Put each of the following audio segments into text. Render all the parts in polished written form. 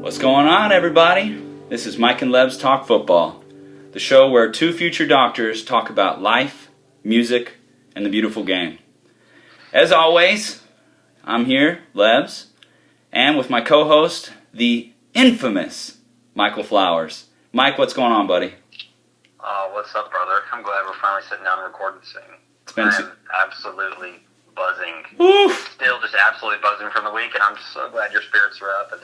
What's going on, everybody? This is Mike and Lebs Talk Football, the show where two future doctors talk about life, music, and the beautiful game. As always, I'm here, Lebs, and with my co-host, the infamous Michael Flowers. Mike, what's going on, buddy? What's up, brother? I'm glad we're finally sitting down and recording this thing. I'm absolutely buzzing. Oof. Still just absolutely buzzing from the week, and I'm so glad your spirits are up and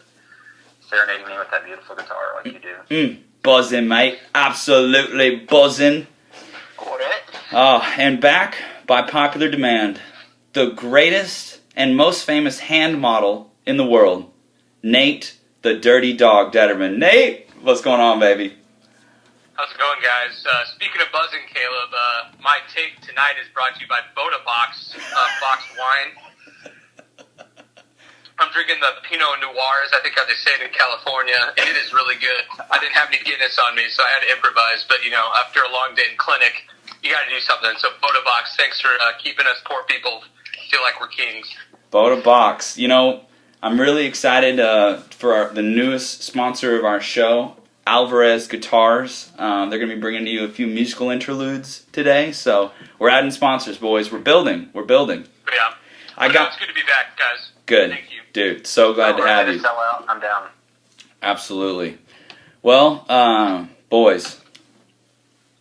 serenading me with that beautiful guitar like you do. Buzzing, mate. Absolutely buzzing. Got it. And back by popular demand, the greatest and most famous hand model in the world, Nate the Dirty Dog Dederman. Nate, what's going on, baby? How's it going, guys? Speaking of buzzing, Caleb, my take tonight is brought to you by Boda Box boxed wine. I'm drinking the Pinot Noirs, I think how they say it in California, and it is really good. I didn't have any Guinness on me, so I had to improvise. But, you know, after a long day in clinic, you got to do something. So Boda Box, thanks for keeping us poor people feel like we're kings. Boda Box. You know, I'm really excited for the newest sponsor of our show, Alvarez Guitars. They're going to be bringing to you a few musical interludes today. So we're adding sponsors, boys. We're building. Yeah. It's good to be back, guys. Good. Thank you. Dude, so glad to have you. Sell out. I'm down. Absolutely. Well, boys,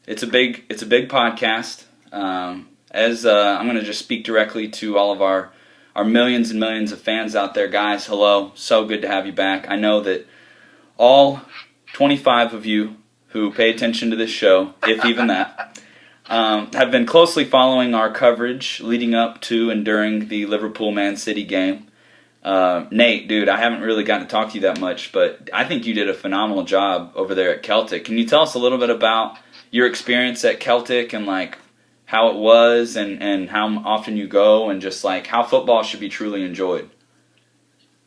it's a big podcast. As I'm going to just speak directly to all of our millions and millions of fans out there, guys. Hello. So good to have you back. I know that all 25 of you who pay attention to this show, if even that, have been closely following our coverage leading up to and during the Liverpool-Man City game. Nate, dude, I haven't really gotten to talk to you that much, but I think you did a phenomenal job over there at Celtic. Can you tell us a little bit about your experience at Celtic and, like, how it was and how often you go and just, like, how football should be truly enjoyed?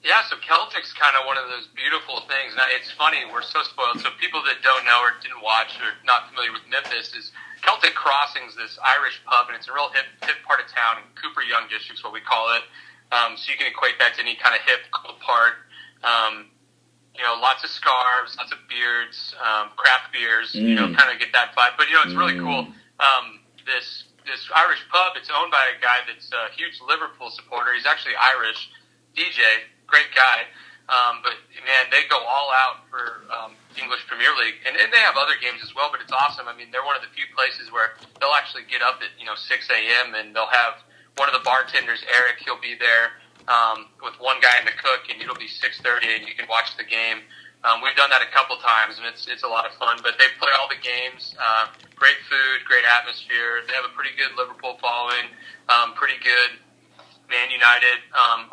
Yeah, so Celtic's kind of one of those beautiful things. Now, it's funny, we're so spoiled. So people that don't know or didn't watch or not familiar with Memphis is Celtic Crossings, this Irish pub, and it's a real hip part of town. Cooper Young District's what we call it. So you can equate that to any kind of hip, cool part. You know, lots of scarves, lots of beards, craft beers, you know, kind of get that vibe. But, you know, it's really cool. This Irish pub, it's owned by a guy that's a huge Liverpool supporter. He's actually Irish, DJ, great guy. But, man, they go all out for English Premier League. And they have other games as well, but it's awesome. I mean, they're one of the few places where they'll actually get up at, 6 a.m. and they'll have one of the bartenders, Eric, he'll be there with one guy in the cook, and it'll be 6:30, and you can watch the game. We've done that a couple times, and it's a lot of fun. But they play all the games. Great food, great atmosphere. They have a pretty good Liverpool following, pretty good Man United,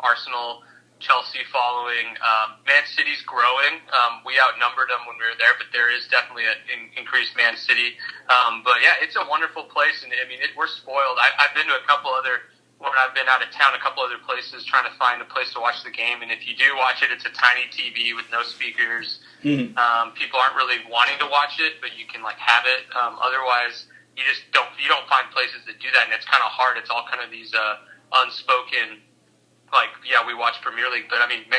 Arsenal, Chelsea following. Man City's growing. We outnumbered them when we were there, but there is definitely an increased Man City. But yeah, it's a wonderful place, and I mean, we're spoiled. I've been to a couple other, when I've been out of town, a couple other places trying to find a place to watch the game, and if you do watch it, it's a tiny TV with no speakers. People aren't really wanting to watch it, but you can like have it. Otherwise, you don't find places that do that, and it's kind of hard. It's all kind of these unspoken. Like, yeah, we watch Premier League, but I mean,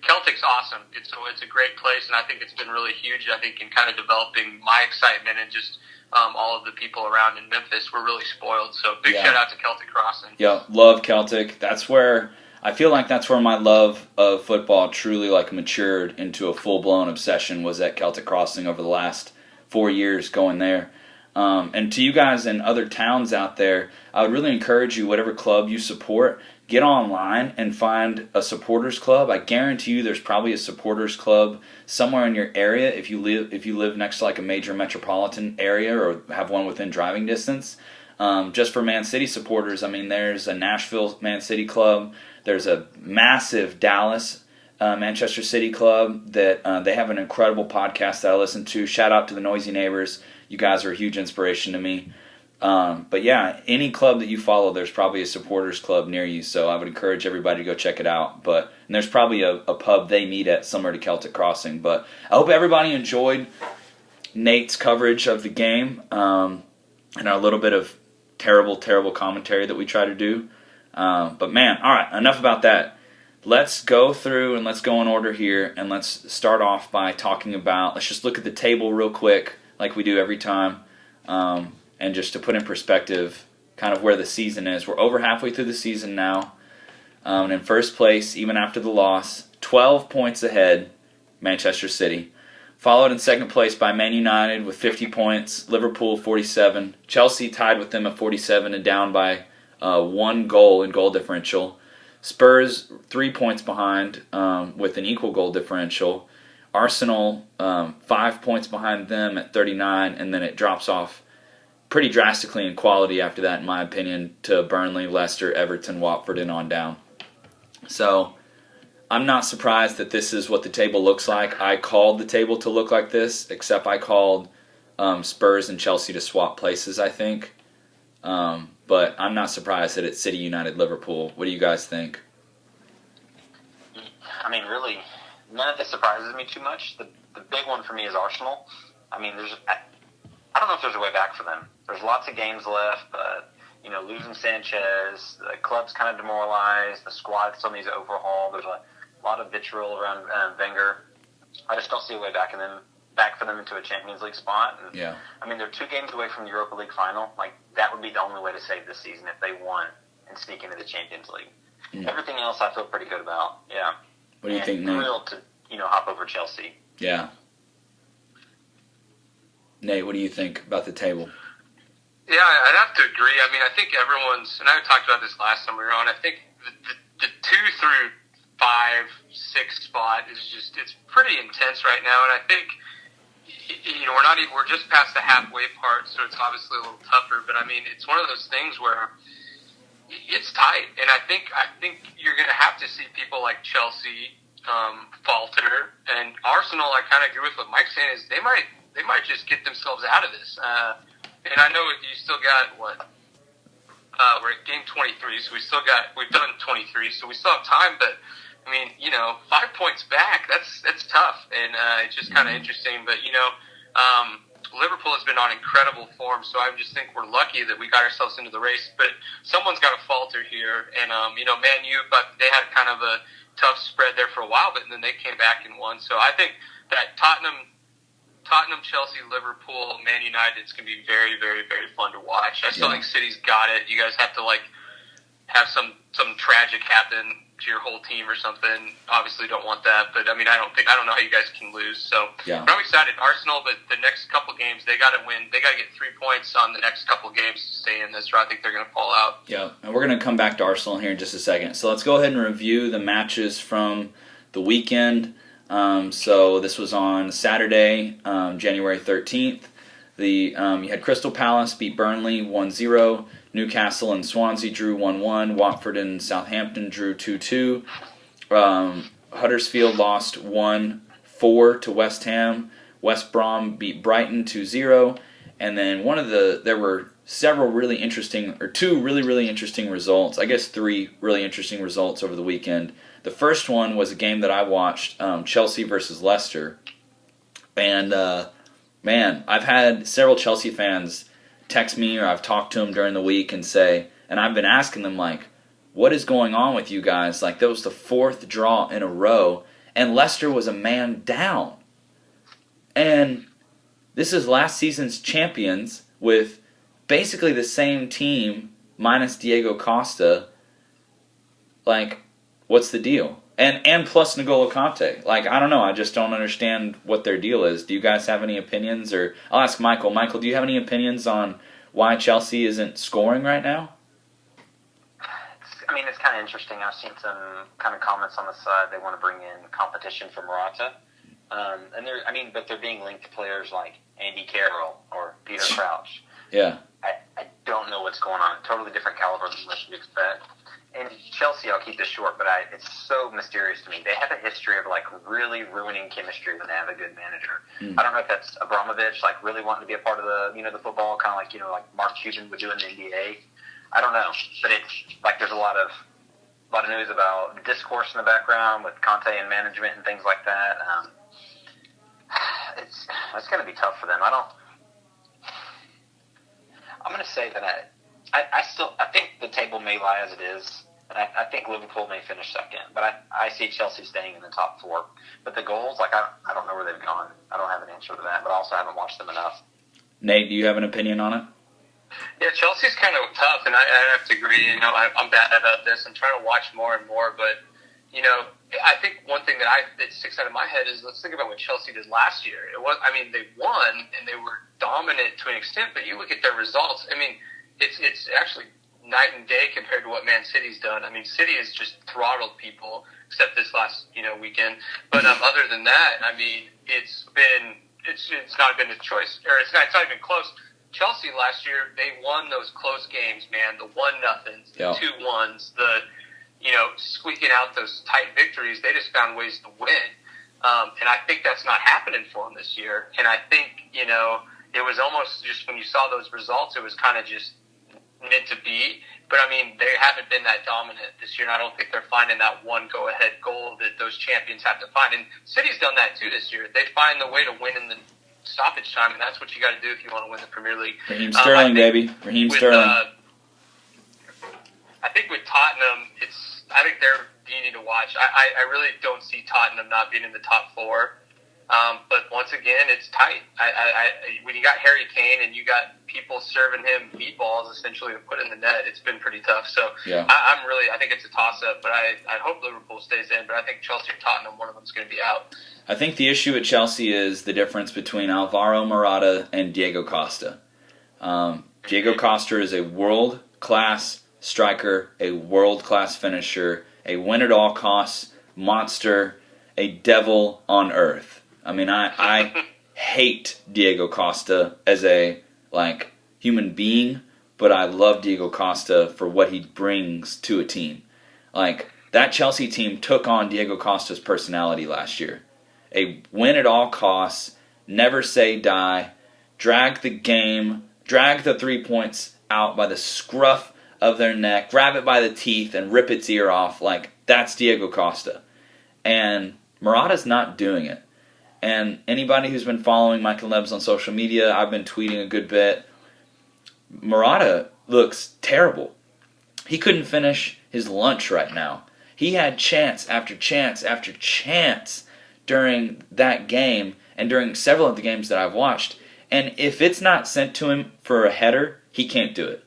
Celtic's awesome. It's a great place, and I think it's been really huge, I think, in kind of developing my excitement and just all of the people around in Memphis. We're really spoiled, so big shout out to Celtic Crossing. Yeah, love Celtic. I feel like that's where my love of football truly, like, matured into a full-blown obsession, was at Celtic Crossing over the last 4 years going there. And to you guys in other towns out there, I would really encourage you, whatever club you support, get online and find a supporters club. I guarantee you there's probably a supporters club somewhere in your area if you live next to like a major metropolitan area or have one within driving distance. Just for Man City supporters, I mean, there's a Nashville Man City club. There's a massive Dallas Manchester City club that they have an incredible podcast that I listen to. Shout out to the Noisy Neighbors. You guys are a huge inspiration to me. But yeah, any club that you follow, there's probably a supporters club near you, so I would encourage everybody to go check it out. And there's probably a pub they meet at somewhere to Celtic Crossing. But I hope everybody enjoyed Nate's coverage of the game and our little bit of terrible commentary that we try to do. But man, all right, enough about that. let's go through and let's go in order here, and let's start off by talking about, let's just look at the table real quick like we do every time, and just to put in perspective kind of where the season is. We're over halfway through the season now, and in first place, even after the loss, 12 points ahead, Manchester City. Followed in second place by Man United with 50 points, Liverpool 47, Chelsea tied with them at 47 and down by 1 goal in goal differential. Spurs 3 points behind with an equal goal differential. Arsenal 5 points behind them at 39, and then it drops off pretty drastically in quality after that, in my opinion, to Burnley, Leicester, Everton, Watford, and on down. So I'm not surprised that this is what the table looks like. I called the table to look like this, except I called Spurs and Chelsea to swap places, I think. But I'm not surprised that it's City, United, Liverpool. What do you guys think? I mean, really, none of this surprises me too much. The big one for me is Arsenal. I mean, I don't know if there's a way back for them. There's lots of games left, but losing Sanchez, the club's kind of demoralized. The squad still needs to overhaul. There's a lot of vitriol around Wenger. I just don't see a way back for them into a Champions League spot. And, yeah. I mean, they're 2 games away from the Europa League final. Like, that would be the only way to save this season if they won and sneak into the Champions League. Everything else I feel pretty good about. Yeah. What do you think, Nate? Thrilled to hop over Chelsea. Yeah. Nate, what do you think about the table? Yeah, I'd have to agree. I mean, I think everyone's, and I talked about this last time we were on, I think the 2 through 5, 6 spot is just, it's pretty intense right now, and I think, we're just past the halfway part, so it's obviously a little tougher, but I mean, it's one of those things where it's tight, and I think you're going to have to see people like Chelsea falter, and Arsenal, I kind of agree with what Mike's saying, is they might just get themselves out of this. And I know you still got, we're at game 23, so we've done 23, so we still have time, but, I mean, 5 points back, that's tough, and it's just kind of interesting, but, Liverpool has been on incredible form, so I just think we're lucky that we got ourselves into the race, but someone's got to falter here, and, Man U, but they had kind of a tough spread there for a while, but then they came back and won, so I think that Tottenham, Chelsea, Liverpool, Man United is going to be very, very, very fun to watch. I still think City's got it. You guys have to have some tragic happen to your whole team or something. Obviously, don't want that, but I mean, I don't know how you guys can lose. So but I'm excited. Arsenal, but the next couple games they got to win. They got to get 3 points on the next couple games to stay in this, or I think they're going to fall out. Yeah, and we're going to come back to Arsenal here in just a second. So let's go ahead and review the matches from the weekend. So this was on Saturday, January 13th. You had Crystal Palace beat Burnley 1-0. Newcastle and Swansea drew 1-1. Watford and Southampton drew 2-2. Huddersfield lost 1-4 to West Ham. West Brom beat Brighton 2-0. And then there were several really interesting, or 2 really, really interesting results. I guess 3 really interesting results over the weekend. The first one was a game that I watched, Chelsea versus Leicester. And, man, I've had several Chelsea fans text me, or I've talked to them during the week and I've been asking them, what is going on with you guys? That was the 4th draw in a row, and Leicester was a man down. And this is last season's champions with basically the same team minus Diego Costa. What's the deal? And plus N'Golo Kante. I don't know. I just don't understand what their deal is. Do you guys have any opinions? Or I'll ask Michael. Michael, do you have any opinions on why Chelsea isn't scoring right now? It's kind of interesting. I've seen some kind of comments on the side. They want to bring in competition for Morata. But they're being linked to players like Andy Carroll or Peter Crouch. Yeah. I don't know what's going on. Totally different caliber than what you expect. And Chelsea, I'll keep this short, but it's so mysterious to me. They have a history of really ruining chemistry when they have a good manager. I don't know if that's Abramovich, really wanting to be a part of the the football, kind of like Mark Cuban would do in the NBA. I don't know, but it's there's a lot of news about discourse in the background with Conte and management and things like that. It's going to be tough for them. I'm going to say that I think the table may lie as it is. And I think Liverpool may finish second, but I see Chelsea staying in the top 4. But the goals, like I don't know where they've gone. I don't have an answer to that, but I also haven't watched them enough. Nate, do you have an opinion on it? Yeah, Chelsea's kind of tough, and I have to agree. I'm bad about this. I'm trying to watch more and more, but I think one thing that sticks out of my head is, let's think about what Chelsea did last year. They won and they were dominant to an extent, but you look at their results. It's actually night and day compared to what Man City's done. City has just throttled people, except this last weekend. But other than that, it's not been a choice, or it's not even close. Chelsea last year, they won those close games, man. The 1-0s, the 2-1s, the squeaking out those tight victories. They just found ways to win, and I think that's not happening for them this year. And I think it was almost just when you saw those results, it was kind of just meant to be. But they haven't been that dominant this year, and I don't think they're finding that one go-ahead goal that those champions have to find. And City's done that too this year. They find the way to win in the stoppage time, and that's what you got to do if you want to win the Premier League. Raheem Sterling, baby. Raheem Sterling. I think with Tottenham, I think they're needing to watch. I really don't see Tottenham not being in the top 4. But once again, it's tight. When you got Harry Kane and you got people serving him meatballs essentially to put in the net, it's been pretty tough. So yeah. I think it's a toss-up, but I hope Liverpool stays in. But I think Chelsea or Tottenham, one of them is going to be out. I think the issue at Chelsea is the difference between Alvaro Morata and Diego Costa. Diego Costa is a world-class striker, a world-class finisher, a win-at-all-costs monster, a devil on earth. I hate Diego Costa as a human being, but I love Diego Costa for what he brings to a team. That Chelsea team took on Diego Costa's personality last year. A win at all costs, never say die, drag the game, drag the 3 points out by the scruff of their neck, grab it by the teeth, and rip its ear off. That's Diego Costa. And Morata's not doing it. And anybody who's been following Michael Lebs on social media, I've been tweeting a good bit. Morata looks terrible. He couldn't finish his lunch right now. He had chance after chance after chance during that game and during several of the games that I've watched. And if it's not sent to him for a header, he can't do it.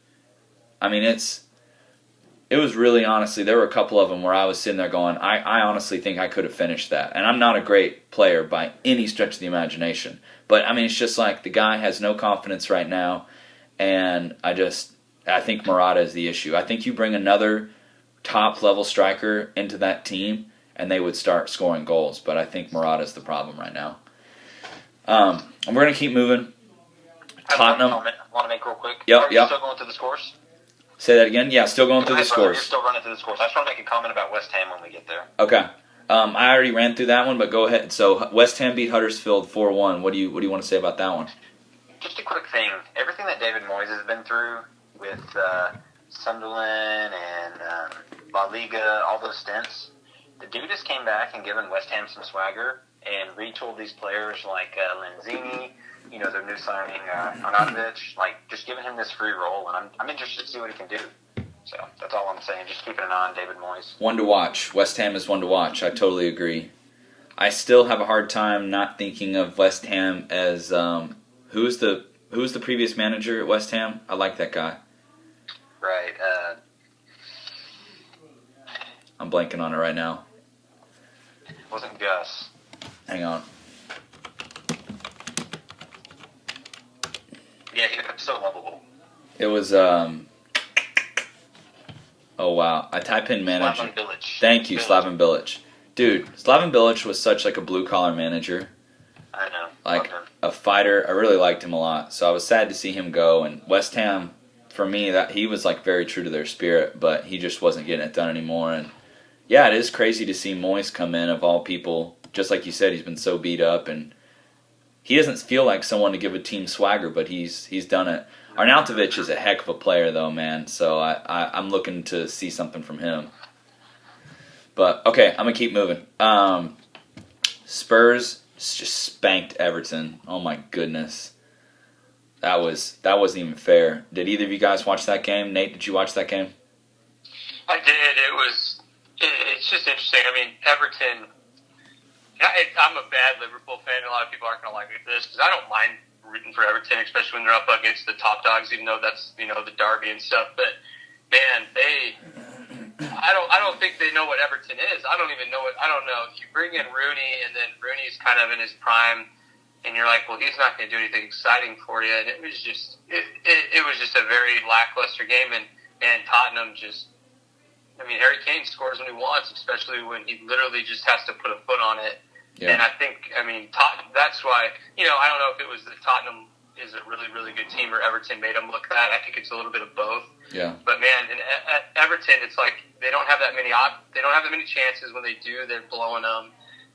It was really, honestly, there were a couple of them where I was sitting there going, I honestly think I could have finished that. And I'm not a great player by any stretch of the imagination. But, it's just the guy has no confidence right now. And I think Morata is the issue. I think you bring another top-level striker into that team, and they would start scoring goals. But I think Morata is the problem right now. And we're going to keep moving. Tottenham. I want to make real quick. Yep. Are you still going through the scores? Say that again? Yeah, still going through the scores. You're still running through the scores. I just want to make a comment about West Ham when we get there. Okay. I already ran through that one, but go ahead. So West Ham beat Huddersfield 4-1. What do you want to say about that one? Just a quick thing. Everything that David Moyes has been through with Sunderland and La Liga, all those stints, the dude just came back and given West Ham some swagger and retooled these players like Lanzini, their new signing, Arnautovic, just giving him this free role, and I'm interested to see what he can do. So that's all I'm saying. Just keeping an eye on David Moyes. One to watch. West Ham is one to watch. I totally agree. I still have a hard time not thinking of West Ham as who's the previous manager at West Ham? I like that guy. Right. I'm blanking on it right now. It wasn't Gus. Hang on. Yeah, he was so lovable. It was, oh wow. I type in manager. Slaven Bilic. Thank you, Slaven Bilic. Dude, Slaven Bilic was such a blue-collar manager. I know. A fighter. I really liked him a lot. So I was sad to see him go. And West Ham, for me, that he was very true to their spirit, but he just wasn't getting it done anymore. And yeah, it is crazy to see Moyes come in, of all people. Just like you said, he's been so beat up, and he doesn't feel like someone to give a team swagger, but he's done it. Arnautovic is a heck of a player, though, man. So I'm looking to see something from him. But okay, I'm gonna keep moving. Spurs just spanked Everton. Oh my goodness, that wasn't even fair. Did either of you guys watch that game? Nate, did you watch that game? I did. It's just interesting. I mean, Everton. I'm a bad Liverpool fan. A lot of people aren't going to like me for this because I don't mind rooting for Everton, especially when they're up against the top dogs, even though that's the derby and stuff. But man, I don't think they know what Everton is. I don't even know what. I don't know. You bring in Rooney, and then Rooney's kind of in his prime, and you're like, well, he's not going to do anything exciting for you. And it was just it was just a very lackluster game, and Tottenham just. I mean, Harry Kane scores when he wants, especially when he literally just has to put a foot on it. Yeah. And I think, that's why, I don't know if it was that Tottenham is a really, really good team or Everton made them look bad. I think it's a little bit of both. Yeah. But man, at Everton, it's like they don't have that many chances. When they do, they're blowing them.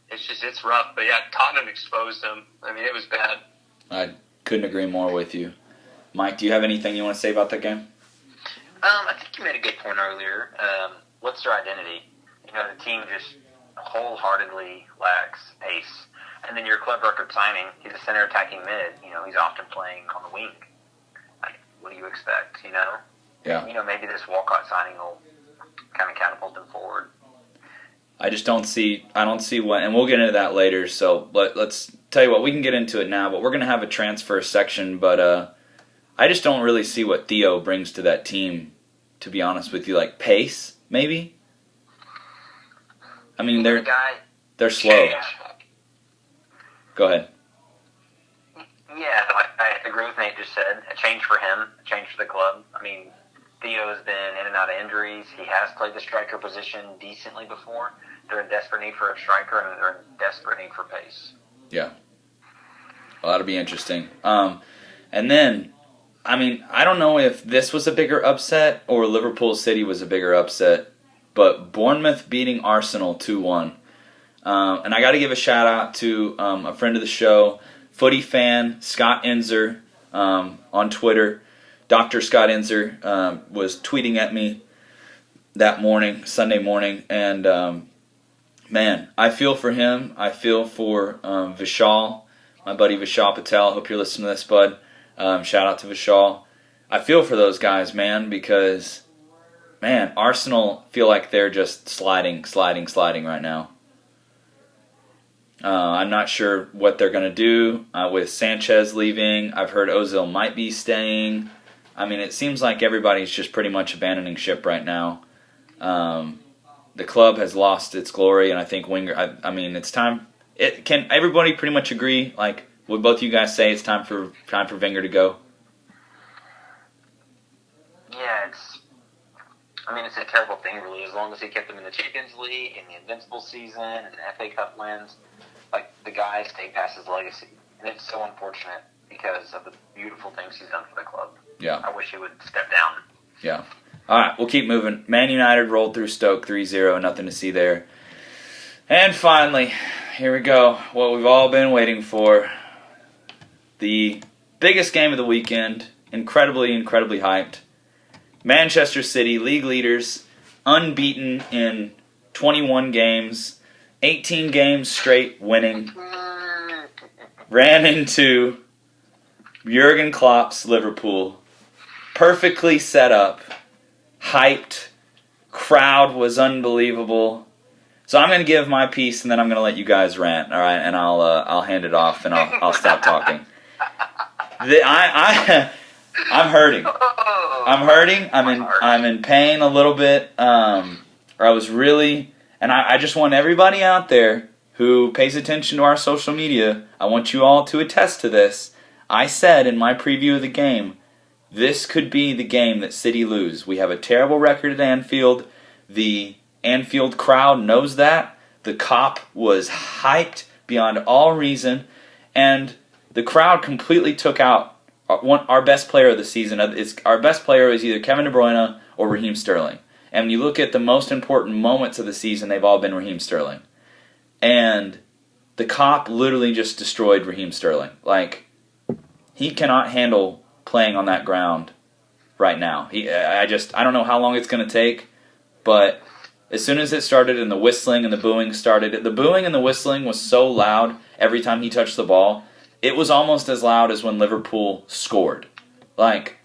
It's rough. But yeah, Tottenham exposed them. I mean, it was bad. I couldn't agree more with you. Mike, do you have anything you want to say about that game? I think you made a good point earlier. What's their identity? The team just wholeheartedly lacks pace. And then your club record signing, he's a center attacking mid. He's often playing on the wing. What do you expect, Yeah. Maybe this Walcott signing will kind of catapult them forward. I don't see what, and we'll get into that later, so let's tell you what, we can get into it now, but we're going to have a transfer section, but I just don't really see what Theo brings to that team, to be honest with you. Like pace, maybe? I mean, they're slow. Yeah. Go ahead. Yeah, I agree with Nate just said. A change for him, a change for the club. I mean, Theo's been in and out of injuries. He has played the striker position decently before. They're in desperate need for a striker, and they're in desperate need for pace. Yeah. Well, that'll be interesting. And then, I don't know if this was a bigger upset or Liverpool City was a bigger upset, but Bournemouth beating Arsenal 2-1. And I got to give a shout out to a friend of the show, footy fan Scott Enzer on Twitter. Dr. Scott Enzer was tweeting at me that morning, Sunday morning, and man, I feel for him. I feel for Vishal, my buddy Vishal Patel. Hope you're listening to this, bud. Shout out to Vishal. I feel for those guys, man, because, man, Arsenal feel like they're just sliding right now. I'm not sure what they're going to do with Sanchez leaving. I've heard Ozil might be staying. It seems like everybody's just pretty much abandoning ship right now. The club has lost its glory, and I think Wenger. It's time. Can everybody pretty much agree? Like, would both you guys say it's time for Wenger to go? Yeah, it's a terrible thing, really. As long as he kept them in the Champions League and the Invincible season and the FA Cup wins, like the guy stayed past his legacy, and it's so unfortunate because of the beautiful things he's done for the club. Yeah, I wish he would step down. Yeah. All right, we'll keep moving. Man United rolled through Stoke 3-0, nothing to see there. And finally, here we go, what we've all been waiting for. The biggest game of the weekend, incredibly hyped. Manchester City, league leaders, unbeaten in 21 games, 18 games straight winning, ran into Jurgen Klopp's Liverpool, perfectly set up, hyped, crowd was unbelievable. So I'm going to give my piece, and then I'm going to let you guys rant, all right? And I'll hand it off, and I'll stop talking. I'm hurting. I'm in pain a little bit. I was really, and I just want everybody out there who pays attention to our social media, I want you all to attest to this. I said in my preview of the game, this could be the game that City lose. We have a terrible record at Anfield. The Anfield crowd knows that. The Kop was hyped beyond all reason, and the crowd completely took out our best player of the season. Our best player is either Kevin De Bruyne or Raheem Sterling. And when you look at the most important moments of the season, they've all been Raheem Sterling. And the Kop literally just destroyed Raheem Sterling. Like, he cannot handle playing on that ground right now. I don't know how long it's going to take, but as soon as it started and the whistling and the booing started, the booing and the whistling was so loud every time he touched the ball, it was almost as loud as when Liverpool scored. Like,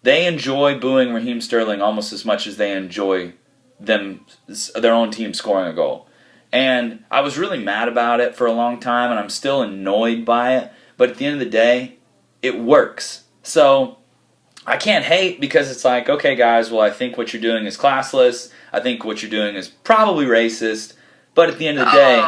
they enjoy booing Raheem Sterling almost as much as they enjoy their own team scoring a goal. And I was really mad about it for a long time, and I'm still annoyed by it. But at the end of the day, it works. So I can't hate, because it's like, okay, guys, well, I think what you're doing is classless. I think what you're doing is probably racist. But at the end of the day,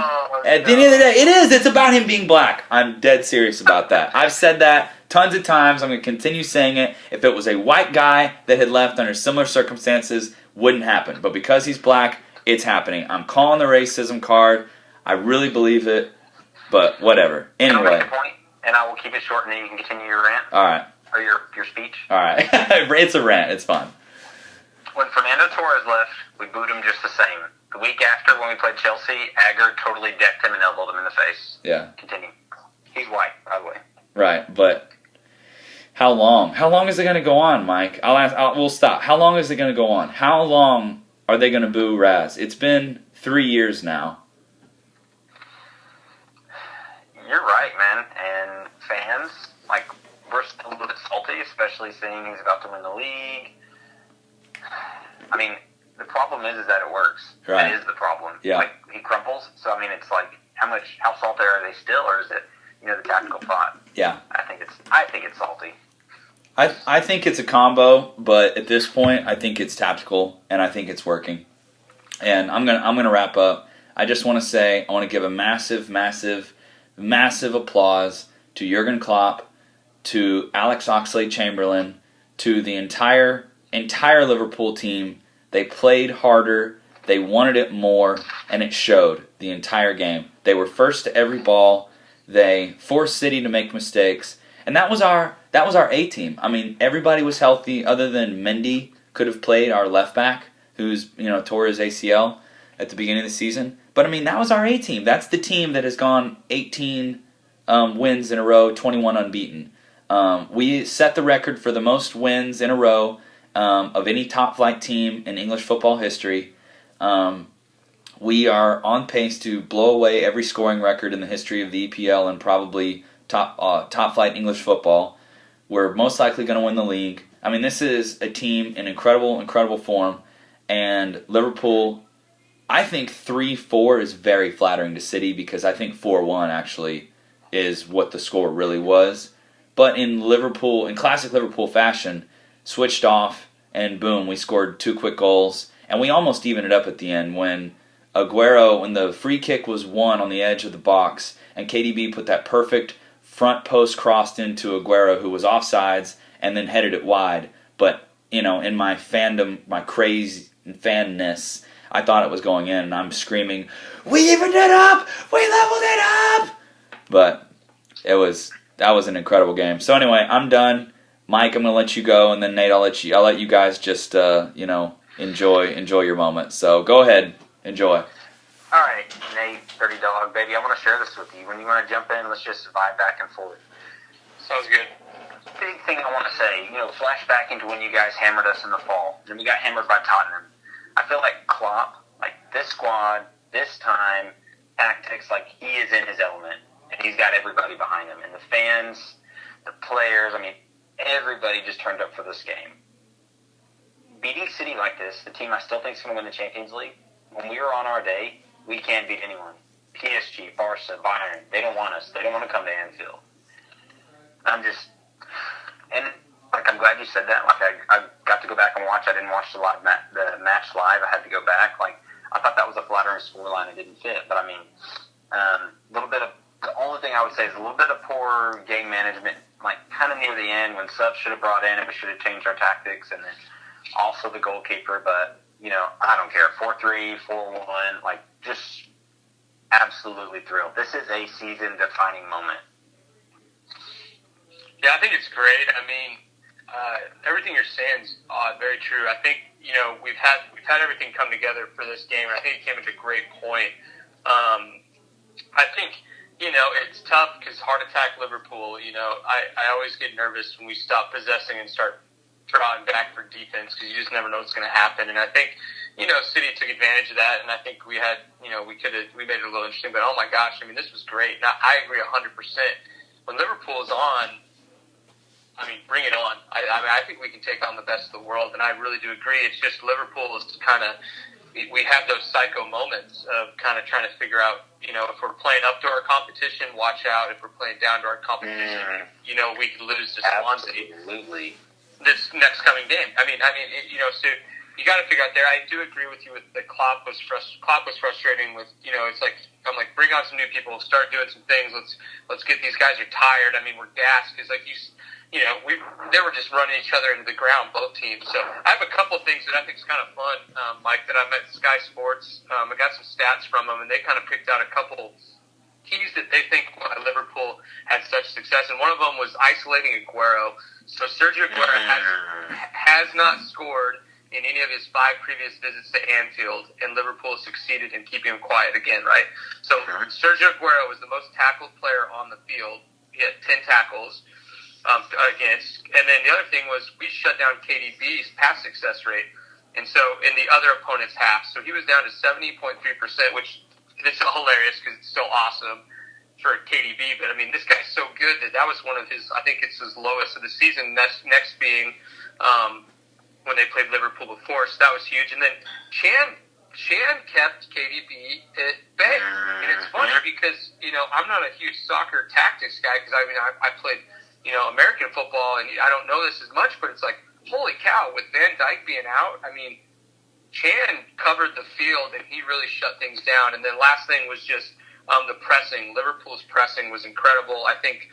it is. It's about him being black. I'm dead serious about that. I've said that tons of times. I'm going to continue saying it. If it was a white guy that had left under similar circumstances, wouldn't happen. But because he's black, it's happening. I'm calling the racism card. I really believe it. But whatever. Anyway. I'll make a point, and I will keep it short, and then you can continue your rant. All right. Or your speech. All right. It's a rant. It's fun. When Fernando Torres left, we booed him just the same. The week after, when we played Chelsea, Agger totally decked him and elbowed him in the face. Yeah. Continue. He's white, by the way. Right, but how long? How long is it going to go on, Mike? We'll stop. How long is it going to go on? How long are they going to boo Raz? It's been 3 years now. You're right, man. And fans, we're still a little bit salty, especially seeing he's about to win the league. I mean, the problem is that it works. Right. That is the problem. Yeah. He crumples. So, I mean, it's like, how salty are they still, or is it, the tactical thought? Yeah. I think it's salty. I think it's a combo, but at this point, I think it's tactical, and I think it's working. And I'm gonna wrap up. I just want to say, I want to give a massive, massive, massive applause to Jurgen Klopp, to Alex Oxlade-Chamberlain, to the entire Liverpool team. They played harder, they wanted it more, and it showed the entire game. They were first to every ball. They forced City to make mistakes, and that was our A team. I mean, everybody was healthy other than Mendy could have played, our left back, who's tore his ACL at the beginning of the season. But I mean, that was our A team. That's the team that has gone 18 wins in a row, 21 unbeaten. We set the record for the most wins in a row of any top-flight team in English football history. We are on pace to blow away every scoring record in the history of the EPL and probably top-flight English football. We're most likely going to win the league. I mean, this is a team in incredible, incredible form. And Liverpool, I think 3-4 is very flattering to City, because I think 4-1 actually is what the score really was. But in classic Liverpool fashion, switched off, and boom, we scored 2 quick goals. And we almost evened it up at the end when the free kick was won on the edge of the box, and KDB put that perfect front post crossed into Aguero, who was offsides, and then headed it wide. But, in my fandom, my crazy fanness, I thought it was going in, and I'm screaming, "We evened it up! We leveled it up!" But that was an incredible game. So anyway, I'm done. Mike, I'm going to let you go, and then Nate, I'll let you guys just enjoy your moment. So go ahead, enjoy. All right, Nate, Dirty Dog, baby, I want to share this with you. When you want to jump in, let's just vibe back and forth. Sounds good. Big thing I want to say, flashback into when you guys hammered us in the fall, and we got hammered by Tottenham. I feel like Klopp, this squad, this time, tactics, he is in his element, and he's got everybody behind him, and the fans, the players, everybody just turned up for this game. Beating City like this, the team I still think is going to win the Champions League, when we are on our day, we can't beat anyone. PSG, Barca, Bayern, they don't want us. They don't want to come to Anfield. I'm glad you said that. I got to go back and watch. I didn't watch the match live. I had to go back. I thought that was a flattering scoreline. It didn't fit. But the only thing I would say is a little bit of poor game management, kind of near the end when subs should have brought in and we should have changed our tactics, and then also the goalkeeper. But I don't care. 4-3, 4-1, just absolutely thrilled. This is a season-defining moment. Yeah, I think it's great. Everything you're saying is very true. I think we've had everything come together for this game, and I think it came at a great point. I think it's tough because heart attack Liverpool. I always get nervous when we stop possessing and start drawing back for defense, because you just never know what's going to happen. And I think City took advantage of that, and I think we had we made it a little interesting. But oh my gosh, this was great. Now, I agree 100%. When Liverpool is on, bring it on. I think we can take on the best of the world, and I really do agree. It's just Liverpool is kind of we have those psycho moments of kind of trying to figure out, if we're playing up to our competition, watch out. If we're playing down to our competition, we could lose to Swansea. Absolutely. This next coming game. So you got to figure out there. I do agree with you with the Klopp was frustrating with, it's like, I'm like, bring on some new people, start doing some things. Let's get these guys are tired. I mean, we're gassed because like they were just running each other into the ground, both teams. So I have a couple of things that I think is kind of fun, Mike, that I met at Sky Sports. I got some stats from them, and they kind of picked out a couple keys that they think why Liverpool had such success. And one of them was isolating Aguero. So Sergio Aguero has not scored in any of his 5 previous visits to Anfield, and Liverpool succeeded in keeping him quiet again, right? So Sergio Aguero was the most tackled player on the field. He had 10 tackles. Against, and then the other thing was we shut down KDB's pass success rate, and so in the other opponent's half, so he was down to 70.3%, which is hilarious because it's so awesome for KDB. But I mean, this guy's so good that was one of his. I think it's his lowest of the season. Next being when they played Liverpool before, so that was huge. And then Chan kept KDB at bay, and it's funny because I'm not a huge soccer tactics guy because I played. American football, and I don't know this as much, but it's like, holy cow, with Van Dijk being out, I mean, Chan covered the field, and he really shut things down. And then last thing was just the pressing. Liverpool's pressing was incredible. I think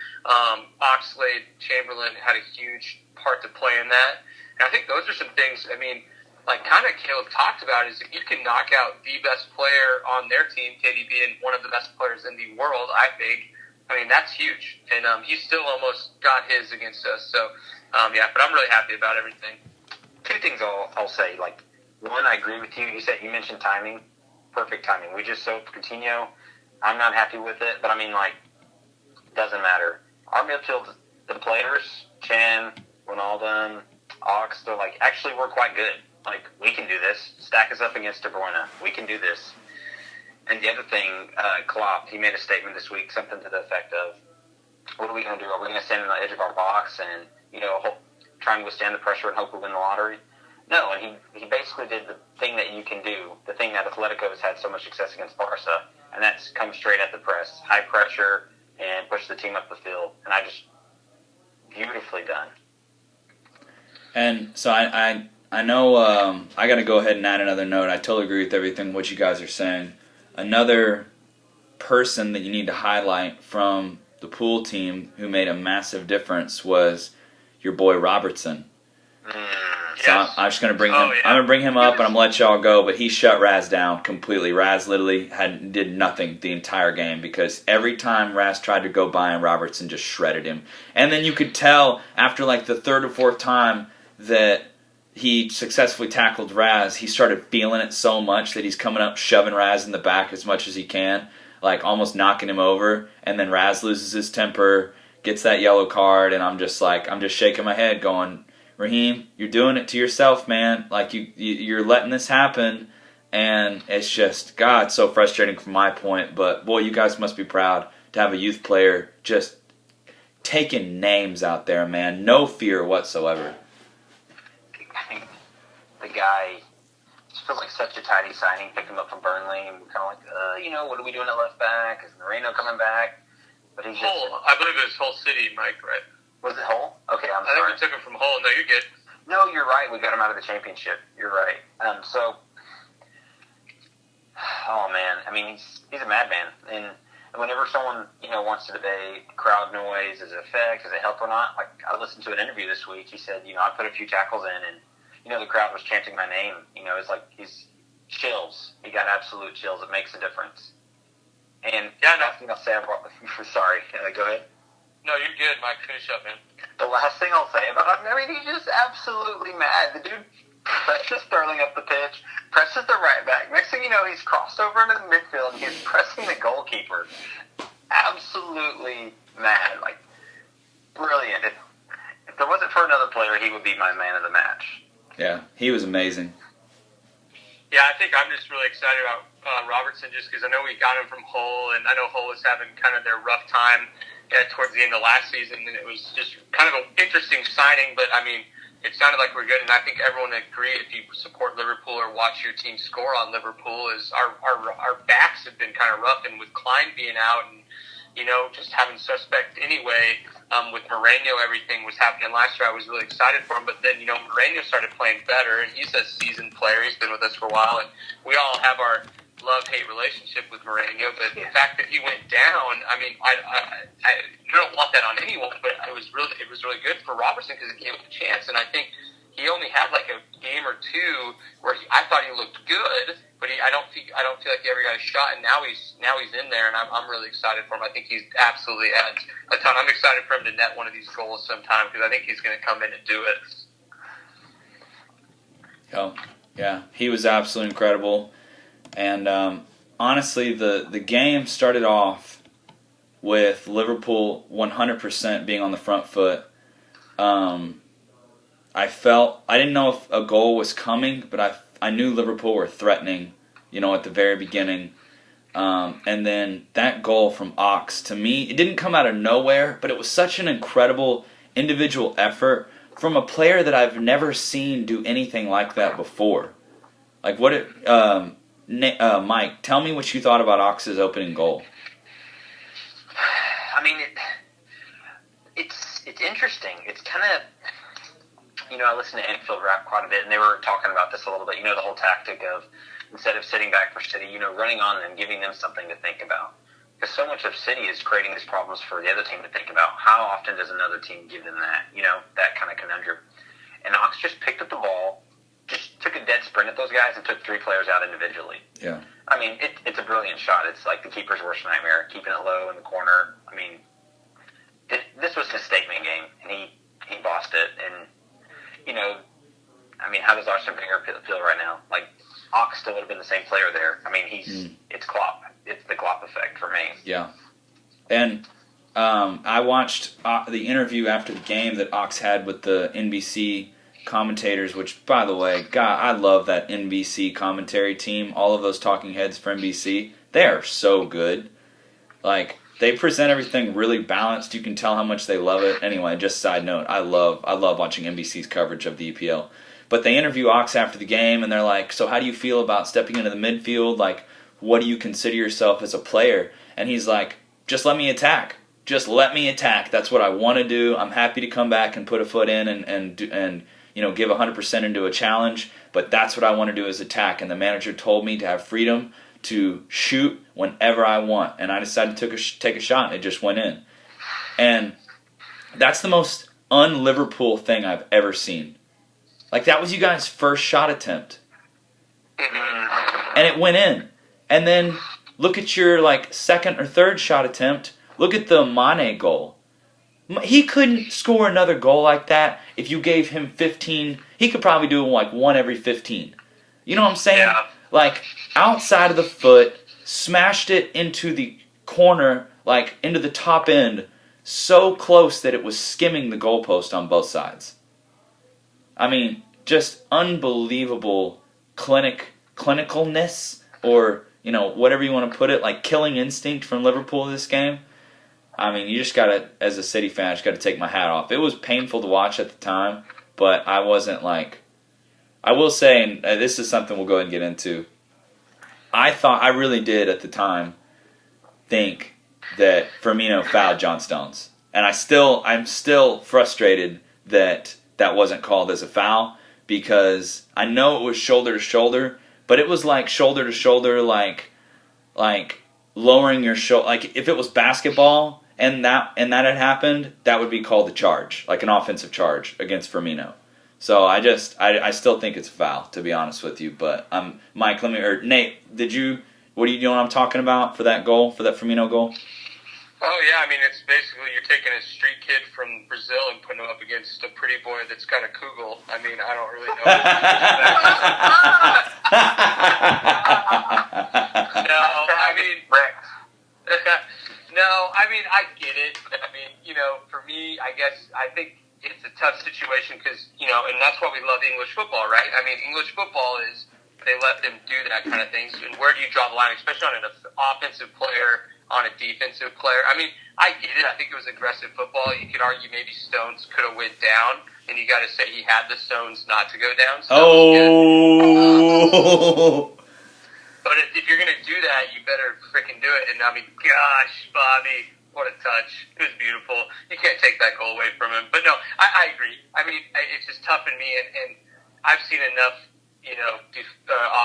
Oxlade-Chamberlain had a huge part to play in that. And I think those are some things, I mean, like kind of Caleb talked about, is if you can knock out the best player on their team, KDB, and one of the best players in the world, I think, I mean, that's huge. And he still almost got his against us. So, but I'm really happy about everything. 2 things I'll say. Like, one, I agree with you. You mentioned timing. Perfect timing. We just sold Coutinho. I'm not happy with it, but I mean, like, doesn't matter. Our midfield, the players, Chan, Ronaldo, Ox, they're like, actually, we're quite good. Like, we can do this. Stack us up against De Bruyne. We can do this. And the other thing, Klopp, he made a statement this week, something to the effect of, what are we going to do? Are we going to stand on the edge of our box and, try and withstand the pressure and hope we win the lottery? No, and he basically did the thing that you can do, the thing that Atletico has had so much success against Barca, and that's come straight at the press, high pressure, and push the team up the field. And beautifully done. And so I know I got to go ahead and add another note. I totally agree with everything what you guys are saying. Another person that you need to highlight from the pool team who made a massive difference was your boy Robertson. So I'm just going to bring him. Yeah. I'm going to bring him up, and I'm going to let y'all go. But he shut Raz down completely. Raz literally did nothing the entire game because every time Raz tried to go by him, Robertson just shredded him. And then you could tell after like the 3rd or 4th time that he successfully tackled Raz, he started feeling it so much that he's coming up shoving Raz in the back as much as he can, like almost knocking him over. And then Raz loses his temper, gets that yellow card, and I'm just shaking my head going, Raheem, you're doing it to yourself, man. Like you're letting this happen, and it's just, God, so frustrating from my point. But boy, you guys must be proud to have a youth player just taking names out there, man. No fear whatsoever. The guy just feels like such a tidy signing. Picked him up from Burnley, and we're kind of like, what are we doing at left back? Is Moreno coming back? But he's Hull. I believe it was Hull City, Mike, right? Was it Hull? Okay, I think we took him from Hull. No, you're good. No, you're right. We got him out of the championship. You're right. Oh man, I mean, he's a madman, and whenever someone wants to debate crowd noise, is it effect, does it help or not? Like I listened to an interview this week. He said, I put a few tackles in, and the crowd was chanting my name. It's like he's chills. He got absolute chills. It makes a difference. And last thing I'll say, sorry, go ahead. No, you're good, Mike. Finish up, man. The last thing I'll say about him, I mean, he's just absolutely mad. The dude presses Sterling up the pitch, presses the right back. Next thing you know, he's crossed over into the midfield, and he's pressing the goalkeeper. Absolutely mad. Like, brilliant. If there wasn't for another player, he would be my man of the match. Yeah, he was amazing. Yeah, I think I'm just really excited about Robertson just because I know we got him from Hull, and I know Hull was having kind of their rough time towards the end of last season, and it was just kind of an interesting signing. But, I mean, it sounded like we're good, and I think everyone would agree if you support Liverpool or watch your team score on Liverpool is our backs have been kind of rough, and with Klein being out and just having suspect anyway, with Mourinho, everything was happening last year. I was really excited for him, but then Mourinho started playing better, and he's a seasoned player. He's been with us for a while, and we all have our love-hate relationship with Mourinho, but the fact that he went down, I mean, I don't want that on anyone, but it was really good for Robertson because it gave him a chance, and I think he only had like a game or two where I thought he looked good, but I don't feel like he ever got a shot, and now he's in there, and I'm really excited for him. I think he's absolutely adds a ton. I'm excited for him to net one of these goals sometime because I think he's going to come in and do it. Oh, yeah, he was absolutely incredible. And honestly, the game started off with Liverpool 100% being on the front foot. I didn't know if a goal was coming, but I knew Liverpool were threatening, at the very beginning. And then that goal from Ox, to me, it didn't come out of nowhere, but it was such an incredible individual effort from a player that I've never seen do anything like that before. Like Mike, tell me what you thought about Ox's opening goal. I mean, it's interesting. It's kind of, I listen to Anfield Rap quite a bit, and they were talking about this a little bit. The whole tactic of instead of sitting back for City, running on them, giving them something to think about. Because so much of City is creating these problems for the other team to think about. How often does another team give them that, that kind of conundrum? And Ox just picked up the ball, just took a dead sprint at those guys and took three players out individually. Yeah. I mean, it's a brilliant shot. It's like the keeper's worst nightmare, keeping it low in the corner. I mean, this was his statement game, and he bossed it. And, how does Arsene Wenger feel right now? Like, Ox still would have been the same player there. I mean, it's Klopp. It's the Klopp effect for me. Yeah. And I watched the interview after the game that Ox had with the NBC commentators, which, by the way, God, I love that NBC commentary team. All of those talking heads for NBC, they are so good. Like, they present everything really balanced. You can tell how much they love it. Anyway, just side note, I love watching NBC's coverage of the EPL. But they interview Ox after the game, and they're like, so how do you feel about stepping into the midfield? Like, what do you consider yourself as a player? And he's like, just let me attack. Just let me attack. That's what I want to do. I'm happy to come back and put a foot in and give 100% into a challenge. But that's what I want to do is attack. And the manager told me to have freedom to shoot whenever I want. And I decided to take a shot, and it just went in. And that's the most un-Liverpool thing I've ever seen. Like, that was you guys' first shot attempt. And it went in. And then look at your, second or third shot attempt. Look at the Mane goal. He couldn't score another goal like that if you gave him 15. He could probably do, one every 15. You know what I'm saying? Yeah. Like, outside of the foot, smashed it into the corner, into the top end, so close that it was skimming the goalpost on both sides. I mean, just unbelievable clinicalness, or, whatever you want to put it, killing instinct from Liverpool this game. I mean, you just got to, as a City fan, I just got to take my hat off. It was painful to watch at the time, but I wasn't I will say, and this is something we'll go ahead and get into, I really did at the time think that Firmino fouled John Stones. And I'm still frustrated that wasn't called as a foul, because I know it was shoulder to shoulder, but it was shoulder to shoulder, like lowering your shoulder. If it was basketball and that had happened, that would be called a charge, an offensive charge against Firmino. So I still think it's a foul, to be honest with you. But Mike, Nate, what do you know what I'm talking about for that goal, for that Firmino goal? Oh, yeah, I mean, it's basically you're taking a street kid from Brazil and putting him up against a pretty boy that's got a kugel. I mean, I don't really know. I get it. I mean, for me, I guess, I think it's a tough situation because, and that's why we love English football, right? I mean, English football is, they let them do that kind of thing. And where do you draw the line, especially on an offensive player, on a defensive player? I mean, I get it. I think it was aggressive football. You could argue maybe Stones could have went down, and you got to say he had the Stones not to go down. So but if you're going to do that, you better freaking do it. And, I mean, gosh, Bobby, what a touch. It was beautiful. You can't take that goal away from him. But, no, I agree. I mean, it's just tough in me. And I've seen enough,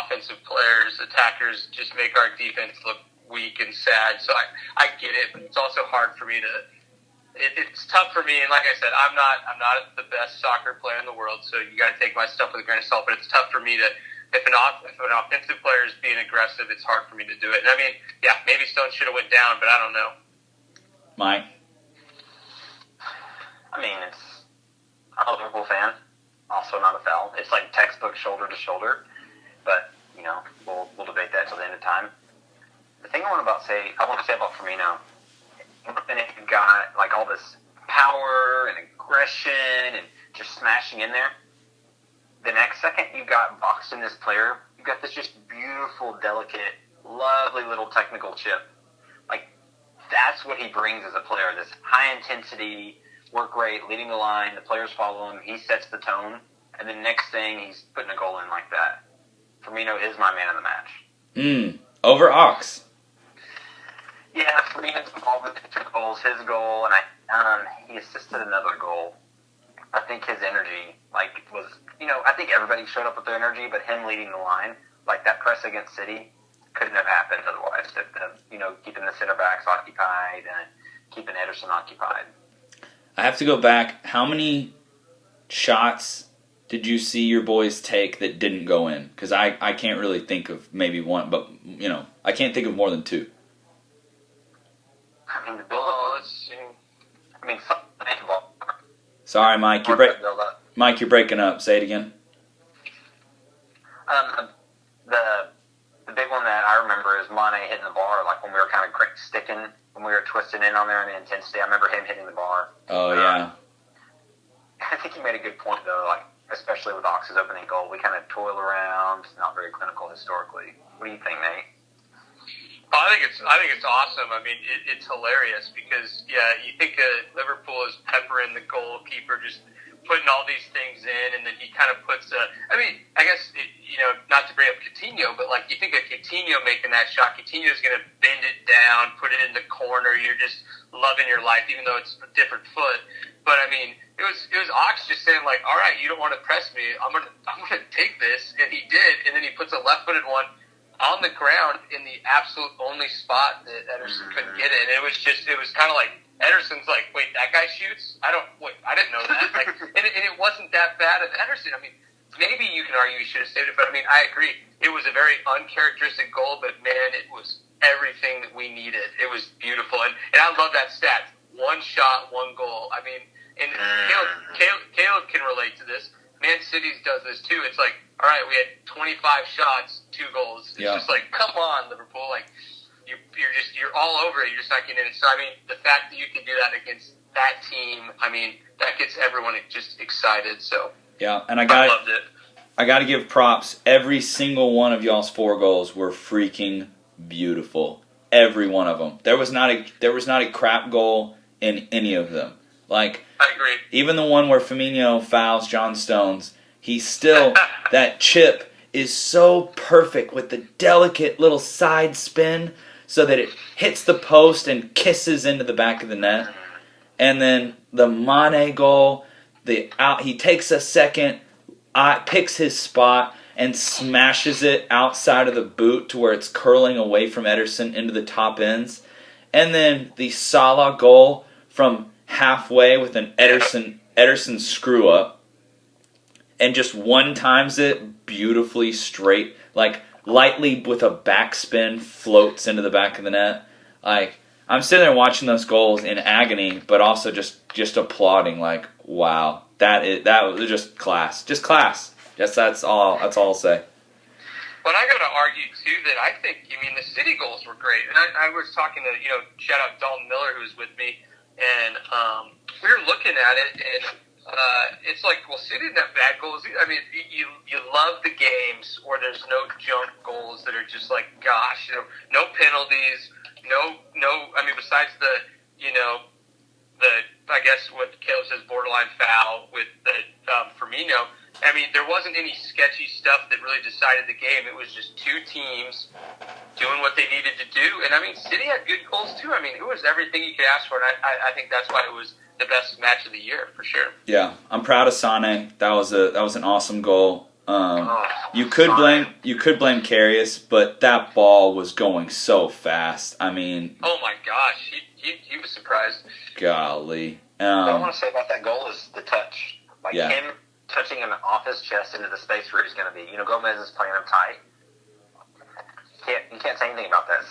offensive players, attackers, just make our defense look weak and sad. So I get it. But it's also hard for me to – it's tough for me. And, like I said, I'm not the best soccer player in the world, so you got to take my stuff with a grain of salt. But it's tough for me to – if an offensive player is being aggressive, it's hard for me to do it. And I mean, yeah, maybe Stones should have went down, but I don't know. Mike? I mean, I'm a Liverpool fan, also not a foul. It's like textbook shoulder to shoulder, but, we'll debate that till the end of time. The thing I want to say about Firmino, and he got, like, all this power and aggression and just smashing in there. The next second you got boxed in this player, you got this just beautiful, delicate, lovely little technical chip. Like, that's what he brings as a player, this high-intensity work rate, leading the line, the players follow him, he sets the tone, and the next thing he's putting a goal in like that. Firmino is my man of the match. Over Ox. Yeah, Firmino's involved with 2 goals, his goal, and he assisted another goal. I think his energy, was, I think everybody showed up with their energy, but him leading the line, like that press against City, couldn't have happened otherwise. Keeping the center backs occupied and keeping Ederson occupied. I have to go back. How many shots did you see your boys take that didn't go in? Because I can't really think of maybe one, but, I can't think of more than 2. I mean, the build-up, let's see. I mean, Sorry, Mike. Mike, you're breaking up. Say it again. The big one that I remember is Mane hitting the bar, like when we were kind of sticking, when we were twisting in on there in the intensity. I remember him hitting the bar. Oh, yeah. I think he made a good point, though, especially with Ox's opening goal. We kind of toil around, not very clinical historically. What do you think, Nate? I think it's awesome. I mean, it's hilarious because, yeah, you think Liverpool is peppering the goalkeeper, just putting all these things in, and then he kind of puts I guess, not to bring up Coutinho, but, you think of Coutinho making that shot. Coutinho's going to bend it down, put it in the corner. You're just loving your life, even though it's a different foot. But, I mean, it was Ox just saying, all right, you don't want to press me. I'm gonna take this, and he did, and then he puts a left-footed one on the ground in the absolute only spot that Ederson couldn't get it. And it was kind of like, Ederson's like, wait, that guy shoots? I didn't know that. And it wasn't that bad of Ederson. I mean, maybe you can argue he should have saved it, but I mean, I agree. It was a very uncharacteristic goal, but man, it was everything that we needed. It was beautiful. And I love that stat. 1 shot, 1 goal. I mean, and Caleb can relate to this. Man City's does this too. It's like, all right, we had 25 shots, 2 goals. It's just like, come on, Liverpool. You're all over it. You're just not getting in. So, I mean, the fact that you can do that against that team, I mean, that gets everyone just excited. So, yeah, and I loved it. I got to give props. Every single one of y'all's 4 goals were freaking beautiful. Every one of them. There was not a crap goal in any of them. I agree. Even the one where Firmino fouls John Stones, he's still, that chip is so perfect with the delicate little side spin so that it hits the post and kisses into the back of the net. And then the Mane goal, he takes a second, picks his spot, and smashes it outside of the boot to where it's curling away from Ederson into the top ends. And then the Salah goal from halfway with an Ederson screw up, and just one times it beautifully straight, lightly with a backspin, floats into the back of the net. I'm sitting there watching those goals in agony, but also just applauding. Wow, that was just class, that's all I'll say. But I got to argue too that I think the City goals were great, and I was talking to shout out Dalton Miller who was with me. And we were looking at it, and it's like, well, City didn't have bad goals. I mean, you love the games where there's no junk goals that are just like, gosh, no penalties, no. I mean, besides the I guess what Caleb says, borderline foul with the Firmino. I mean, there wasn't any sketchy stuff that really decided the game. It was just two teams doing what they needed to do. And, I mean, City had good goals, too. I mean, it was everything you could ask for, and I think that's why it was the best match of the year, for sure. Yeah, I'm proud of Sane. That was an awesome goal. You could blame Karius, but that ball was going so fast. I mean, oh my gosh, he was surprised. Golly. What I want to say about that goal is the touch. Like yeah. him touching him off his chest into the space where he's going to be. Gomez is playing him tight. You can't say anything about that.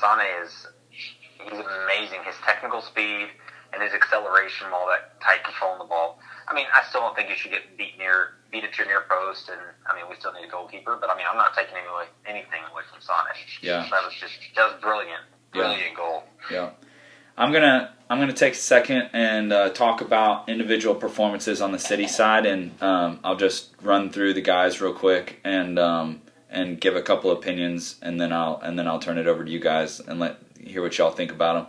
He's amazing. His technical speed and his acceleration, all that tight control on the ball. I mean, I still don't think you should get beat at your near post, and I mean, we still need a goalkeeper. But I mean, I'm not taking anything away from Sane. Yeah, that was brilliant goal. Yeah, I'm gonna take a second and talk about individual performances on the City side, and I'll just run through the guys real quick and give a couple opinions, and then I'll turn it over to you guys and hear what y'all think about them.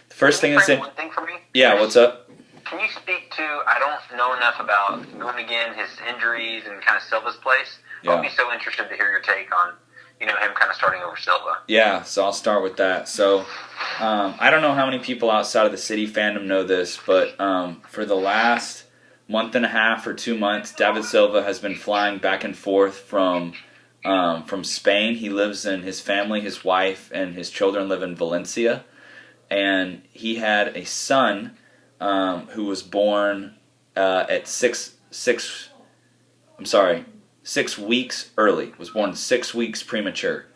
The first thing is one thing for me. Yeah, what's up? Can you speak to, I don't know enough about Gundogan, his injuries, and kind of Silva's place. Yeah. I'd be so interested to hear your take on, him kind of starting over Silva. Yeah, so I'll start with that. So I don't know how many people outside of the City fandom know this, but for the last month and a half or 2 months, David Silva has been flying back and forth from Spain. He lives in his family, his wife, and his children live in Valencia. And he had a son who was born at 6 weeks early. Was born 6 weeks premature,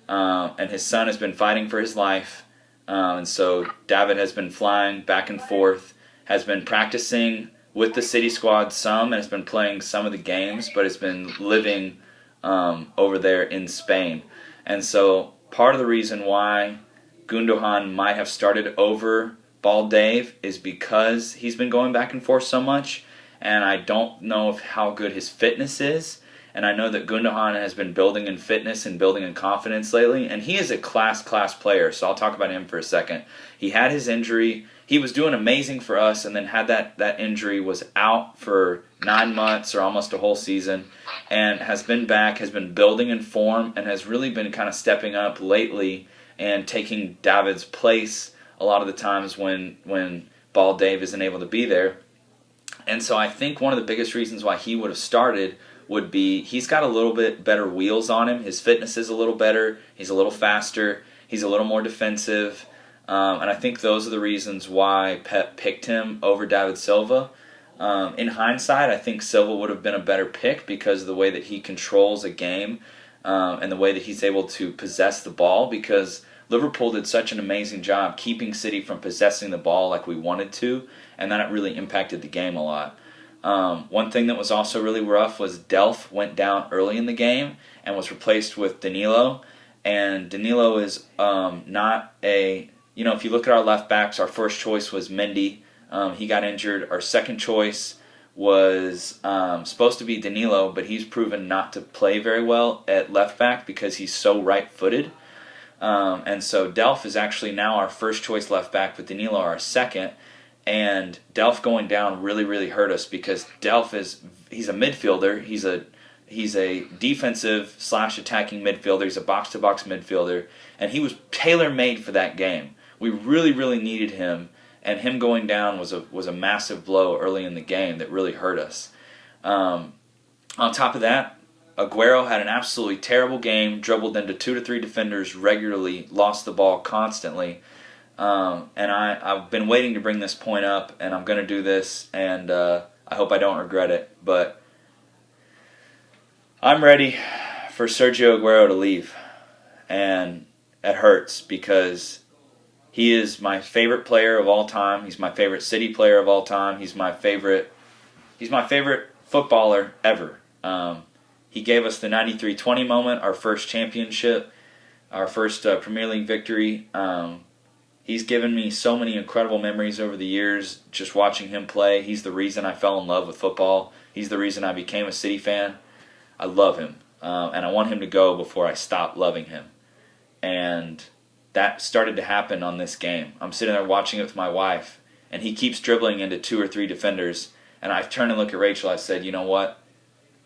and his son has been fighting for his life. And so David has been flying back and forth, has been practicing with the City squad some, and has been playing some of the games, but has been living over there in Spain. And so part of the reason why Gundogan might have started over Ball Dave is because he's been going back and forth so much, and I don't know how good his fitness is. And I know that Gundogan has been building in fitness and building in confidence lately, and he is a class player, so I'll talk about him for a second. He had his injury. He was doing amazing for us, and then had that injury, was out for 9 months or almost a whole season, and has been back, has been building in form, and has really been kind of stepping up lately and taking David's place a lot of the times when Ball Dave isn't able to be there. And so I think one of the biggest reasons why he would have started would be he's got a little bit better wheels on him. His fitness is a little better. He's a little faster. He's a little more defensive. And I think those are the reasons why Pep picked him over David Silva. In hindsight, I think Silva would have been a better pick because of the way that he controls a game and the way that he's able to possess the ball, because Liverpool did such an amazing job keeping City from possessing the ball like we wanted to, and that it really impacted the game a lot. One thing that was also really rough was Delph went down early in the game and was replaced with Danilo. And Danilo is not a... if you look at our left backs, our first choice was Mendy. He got injured. Our second choice was supposed to be Danilo, but he's proven not to play very well at left back because he's so right-footed. And so Delph is actually now our first choice left back, with Danilo our second. And Delph going down really, really hurt us because Delph he's a midfielder. He's a defensive / attacking midfielder. He's a box-to-box midfielder. And he was tailor-made for that game. We really, really needed him. And him going down was a massive blow early in the game that really hurt us. On top of that, Aguero had an absolutely terrible game, dribbled into 2 to 3 defenders regularly, lost the ball constantly. And I've been waiting to bring this point up, and I'm going to do this, and I hope I don't regret it. But I'm ready for Sergio Aguero to leave, and it hurts because he is my favorite player of all time. He's my favorite City player of all time. He's my favorite footballer ever. He gave us the 93-20 moment, our first championship, our first Premier League victory. He's given me so many incredible memories over the years just watching him play. He's the reason I fell in love with football. He's the reason I became a City fan. I love him, and I want him to go before I stop loving him. And that started to happen on this game. I'm sitting there watching it with my wife, and he keeps dribbling into 2 or 3 defenders, and I turn and look at Rachel. I said, you know what?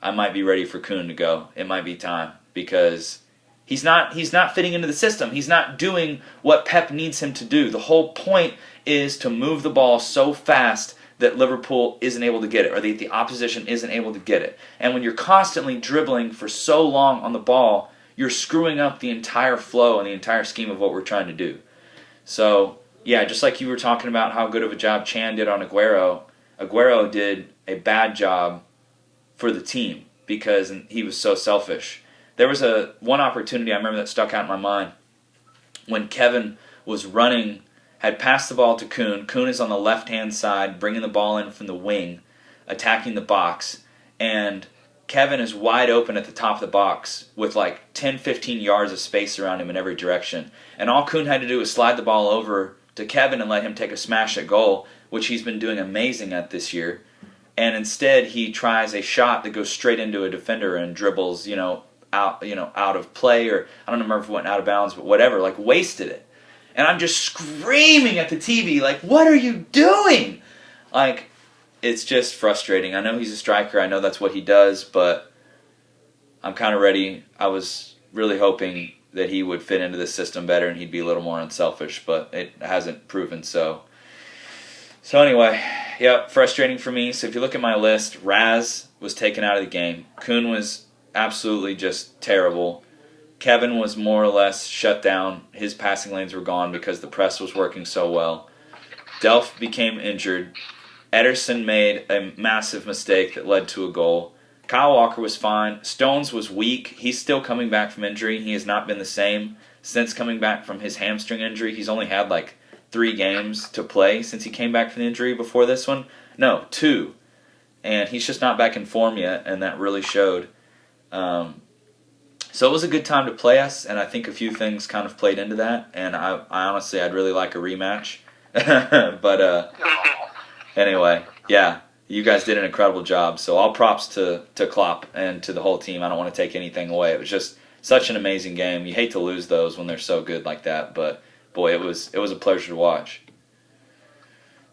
I might be ready for Kuhn to go. It might be time, because he's not fitting into the system. He's not doing what Pep needs him to do. The whole point is to move the ball so fast that Liverpool isn't able to get it, or the opposition isn't able to get it. And when you're constantly dribbling for so long on the ball, you're screwing up the entire flow and the entire scheme of what we're trying to do. So, yeah, just like you were talking about how good of a job Chan did on Aguero, Aguero did a bad job for the team because he was so selfish. There was one opportunity I remember that stuck out in my mind when Kevin was running, had passed the ball to Kuhn. Kuhn is on the left-hand side, bringing the ball in from the wing, attacking the box, and Kevin is wide open at the top of the box with like 10, 15 yards of space around him in every direction. And all Kuhn had to do was slide the ball over to Kevin and let him take a smash at goal, which he's been doing amazing at this year. And instead, he tries a shot that goes straight into a defender and dribbles, out of play, or I don't remember if it went out of bounds, but whatever, like wasted it. And I'm just screaming at the TV, like, what are you doing? Like, it's just frustrating. I know he's a striker. I know that's what he does, but I'm kind of ready. I was really hoping that he would fit into the system better and he'd be a little more unselfish, but it hasn't proven so. So anyway, yeah, frustrating for me. So if you look at my list, Raz was taken out of the game. Kuhn was absolutely just terrible. Kevin was more or less shut down. His passing lanes were gone because the press was working so well. Delph became injured. Ederson made a massive mistake that led to a goal. Kyle Walker was fine. Stones was weak. He's still coming back from injury. He has not been the same since coming back from his hamstring injury. He's only had like 3 games to play since he came back from the injury before this one. No, 2. And he's just not back in form yet, and that really showed. So it was a good time to play us, and I think a few things kind of played into that, and I honestly, I'd really like a rematch. But anyway, yeah, you guys did an incredible job, so all props to Klopp and to the whole team. I don't want to take anything away. It was just such an amazing game. You hate to lose those when they're so good like that, but boy, it was a pleasure to watch.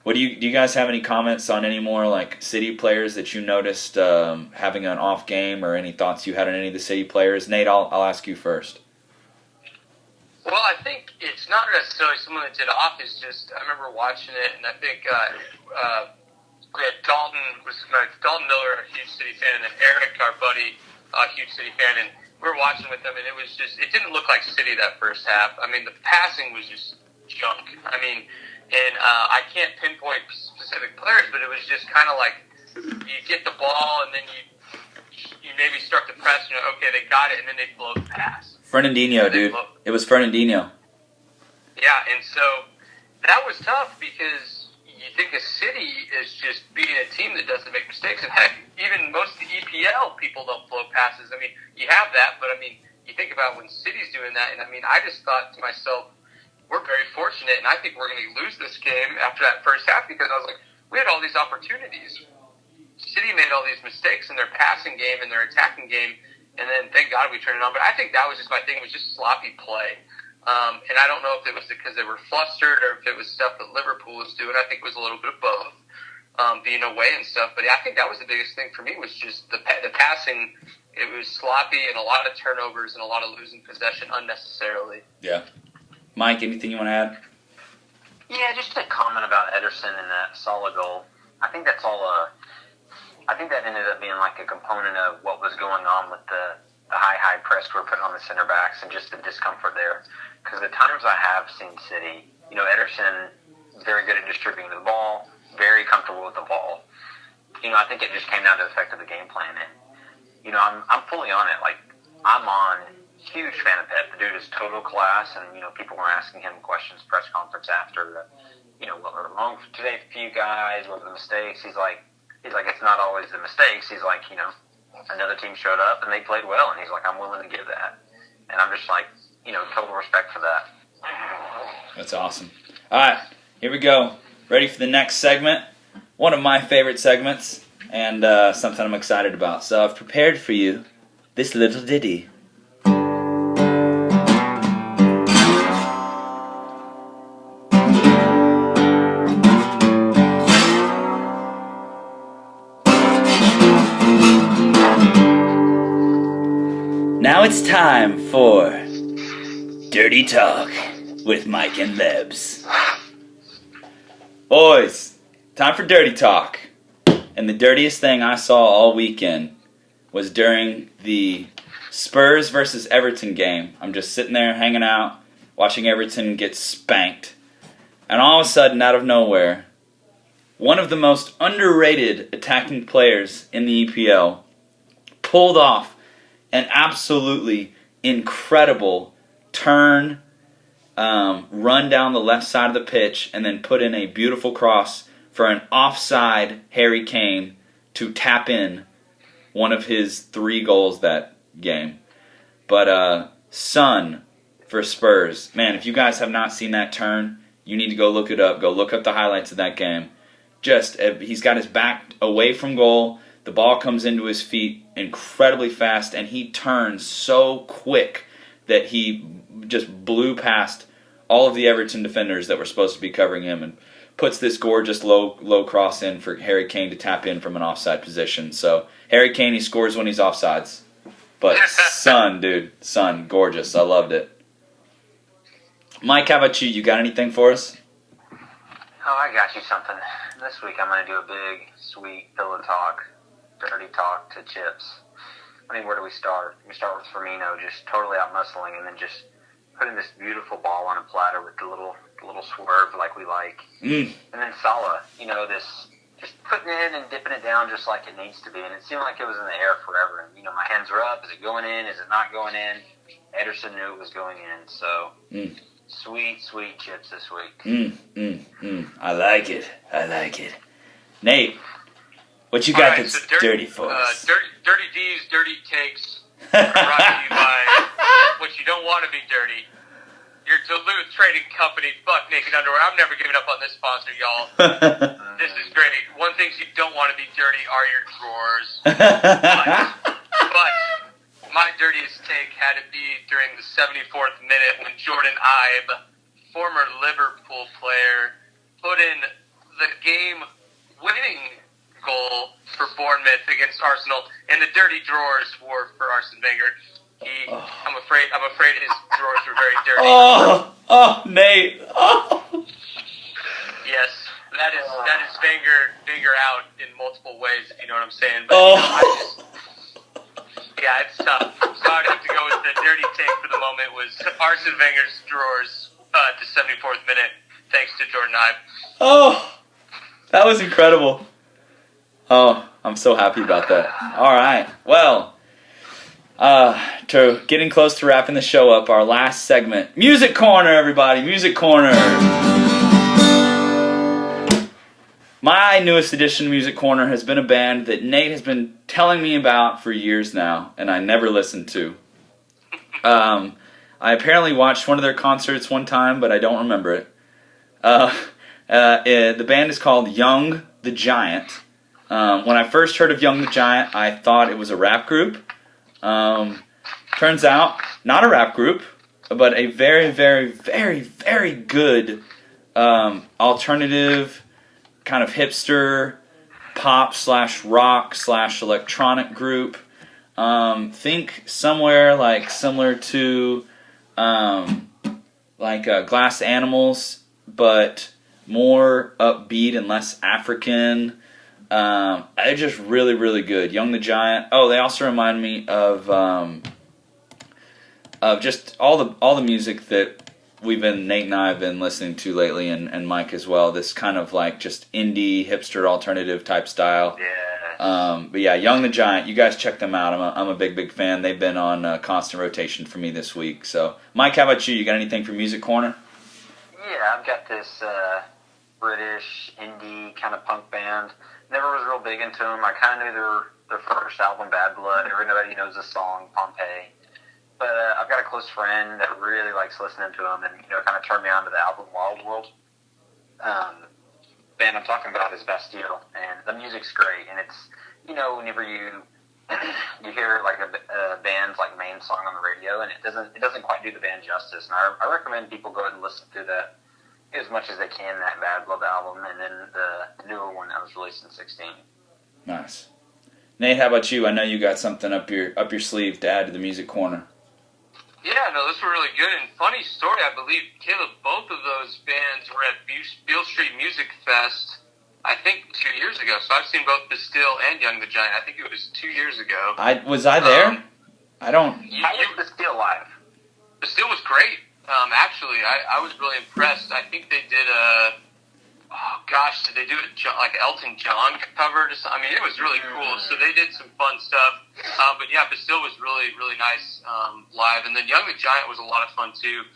What do you guys have any comments on any more like City players that you noticed having an off game, or any thoughts you had on any of the City players? Nate, I'll ask you first. Well, I think it's not necessarily someone that did off. It's just I remember watching it, and I think Dalton Miller, a huge City fan, and then Eric, our buddy, a huge City fan, and we were watching with them, and it didn't look like City that first half. I mean, the passing was just junk. I mean. And I can't pinpoint specific players, but it was just kind of like you get the ball and then you maybe start to press. Okay, they got it, and then they blow the pass. Fernandinho, dude. It was Fernandinho. Yeah, and so that was tough because you think a City is just being a team that doesn't make mistakes. And heck, even most of the EPL people don't blow passes. I mean, you have that, but I mean, you think about when City's doing that, and I mean, I just thought to myself, we're very fortunate, and I think we're going to lose this game after that first half because I was like, we had all these opportunities. City made all these mistakes in their passing game and their attacking game, and then thank God we turned it on. But I think that was just my thing. It was just sloppy play. And I don't know if it was because they were flustered or if it was stuff that Liverpool was doing. I think it was a little bit of both, being away and stuff. But yeah, I think that was the biggest thing for me was just the passing. It was sloppy and a lot of turnovers and a lot of losing possession unnecessarily. Yeah. Mike, anything you want to add? Yeah, just a comment about Ederson and that Salah goal. I think that's all. I think that ended up being like a component of what was going on with the high press we're putting on the center backs and just the discomfort there. Because the times I have seen City, Ederson very good at distributing the ball, very comfortable with the ball. I think it just came down to the effect of the game plan. And I'm fully on it. Like I'm on. Huge fan of Pep. The dude is total class, and people were asking him questions press conference after, what were wrong today for you guys? What were the mistakes? He's like, it's not always the mistakes. He's like, another team showed up and they played well, and he's like, I'm willing to give that, and I'm just like, total respect for that. That's awesome. All right, here we go. Ready for the next segment? One of my favorite segments, and something I'm excited about. So I've prepared for you this little ditty. now it's time for Dirty Talk with Mike and Lebs. Boys, time for Dirty Talk. And the dirtiest thing I saw all weekend was during the Spurs versus Everton game. I'm just sitting there hanging out, watching Everton get spanked. And all of a sudden, out of nowhere, one of the most underrated attacking players in the EPL pulled off an absolutely incredible turn, run down the left side of the pitch, and then put in a beautiful cross for an offside Harry Kane to tap in one of his 3 goals that game. But Son for Spurs. Man, if you guys have not seen that turn, you need to go look it up. Go look up the highlights of that game. Just, he's got his back away from goal. The ball comes into his feet incredibly fast, and he turns so quick that he just blew past all of the Everton defenders that were supposed to be covering him and puts this gorgeous low cross in for Harry Kane to tap in from an offside position. So Harry Kane, he scores when he's offsides. But Son, gorgeous. I loved it. Mike, how about you? You got anything for us? Oh, I got you something. This week I'm going to do a big, sweet pillow talk, dirty talk to Chips. I mean, where do we start? We start with Firmino just totally out-muscling and then just putting this beautiful ball on a platter with the little swerve like we like. And then Salah, this just putting it in and dipping it down just like it needs to be. And it seemed like it was in the air forever. And, my hands were up. Is it going in? Is it not going in? Ederson knew it was going in. So, sweet, sweet Chips this week. I like it. Nate, what you got that's so dirty for us? Dirty D's, dirty takes, brought to you by what you don't want to be dirty. Your Duluth Trading Company, Buck Naked Underwear. I'm never giving up on this sponsor, y'all. This is great. One thing you don't want to be dirty are your drawers. But my dirtiest take had to be during the 74th minute when Jordan Ibe, former Liverpool player, put in the game-winning goal for Bournemouth against Arsenal, and the dirty drawers were for Arsene Wenger. I'm afraid his drawers were very dirty. Nate. Yes, that is Wenger out in multiple ways, if you know what I'm saying. But it's tough. So I'd have to go with the dirty take for the moment was Arsene Wenger's drawers at the 74th minute, thanks to Jordan Ibe. Oh, that was incredible. Oh, I'm so happy about that. All right. Well, to getting close to wrapping the show up, our last segment, Music Corner, everybody, Music Corner. My newest addition to Music Corner has been a band that Nate has been telling me about for years now, and I never listened to. I apparently watched one of their concerts one time, but I don't remember it. The band is called Young the Giant. When I first heard of Young the Giant, I thought it was a rap group. Turns out, not a rap group, but a very, very, very, very good alternative kind of hipster pop / rock / electronic group. Think somewhere like similar to Glass Animals, but more upbeat and less African. They're just really, really good. Young the Giant. Oh, they also remind me of just all the music that Nate and I have been listening to lately, and Mike as well. This kind of like just indie hipster alternative type style. Yeah. But yeah, Young the Giant. You guys check them out. I'm a big fan. They've been on constant rotation for me this week. So, Mike, how about you? You got anything for Music Corner? Yeah, I've got this British indie kind of punk band. Never was real big into them. I kind of knew their first album, Bad Blood. Everybody knows the song, Pompeii. But I've got a close friend that really likes listening to them and, kind of turned me on to the album Wild World. Band I'm talking about is Bastille, and the music's great. And it's, whenever you hear like a band's like main song on the radio, and it doesn't quite do the band justice. And I recommend people go ahead and listen to that as much as they can, that Bad Blood album, and then the newer one that was released in 2016. Nice. Nate, how about you? I know you got something up your sleeve to add to the music corner. Yeah, no, those were really good. And funny story, I believe, Caleb, both of those bands were at Beale Street Music Fest, I think 2 years ago. So I've seen both Bastille and Young the Giant. I think it was 2 years ago. Was I there? I don't. How was Bastille live? Bastille was great. Actually, I was really impressed. I think they did did they do like Elton John cover? I mean, it was really cool. So they did some fun stuff. But yeah, Bastille was really, really nice live. And then Young the Giant was a lot of fun too.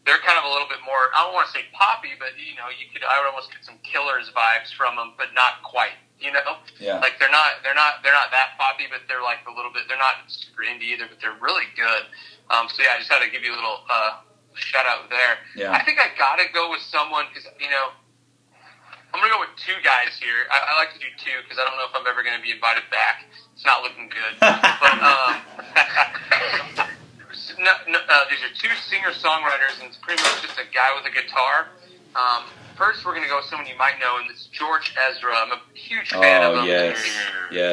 They're kind of a little bit more, I don't want to say poppy, but I would almost get some Killers vibes from them, but not quite. Yeah. Like they're not that poppy, but they're like a little bit. They're not super indie either, but they're really good. So yeah, I just had to give you a little shout out there. Yeah. I think I gotta go with someone because I'm gonna go with two guys here. I like to do two because I don't know if I'm ever gonna be invited back. It's not looking good. But these are two singer-songwriters, and it's pretty much just a guy with a guitar. First, we're going to go with someone you might know, and it's George Ezra. I'm a huge fan of him. Yes.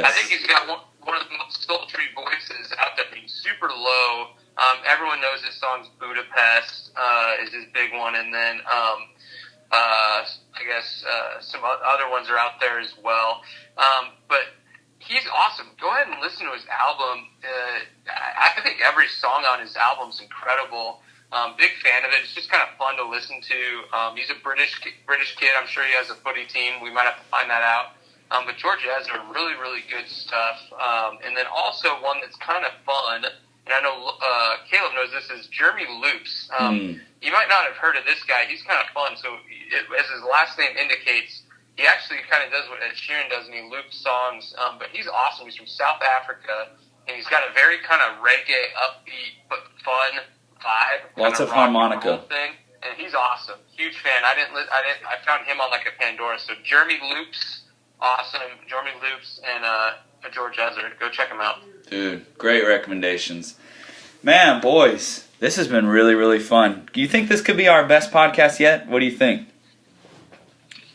I think he's got one of the most sultry voices out there. He's super low. Everyone knows his songs Budapest is his big one, and then I guess some other ones are out there as well. But he's awesome. Go ahead and listen to his album. I think every song on his album is incredible. Big fan of it. It's just kind of fun to listen to. He's a British kid. I'm sure he has a footy team. We might have to find that out. But George Ezra, really, really good stuff. And then also one that's kind of fun, and I know Caleb knows this, is Jeremy Loops. You might not have heard of this guy. He's kind of fun. So as his last name indicates, he actually kind of does what Ed Sheeran does, and he loops songs. But he's awesome. He's from South Africa, and he's got a very kind of reggae, upbeat, but fun vibe. Lots of harmonica. Thing. And he's awesome. Huge fan. I found him on like a Pandora. So Jeremy Loops, awesome. Jeremy Loops and George Ezra. Go check him out. Dude, great recommendations. Man, boys, this has been really, really fun. Do you think this could be our best podcast yet? What do you think?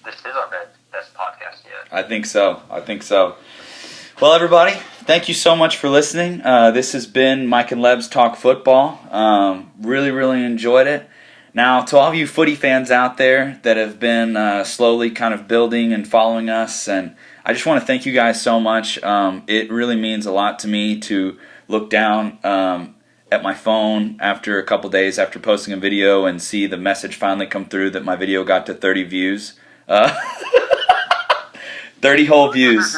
This is our best podcast yet. I think so. Well, everybody, thank you so much for listening. This has been Mike and Lebs Talk Football. Really, really enjoyed it. Now, to all of you footy fans out there that have been slowly kind of building and following us, and I just want to thank you guys so much. It really means a lot to me to look down at my phone after a couple days after posting a video and see the message finally come through that my video got to 30 views. 30 whole views.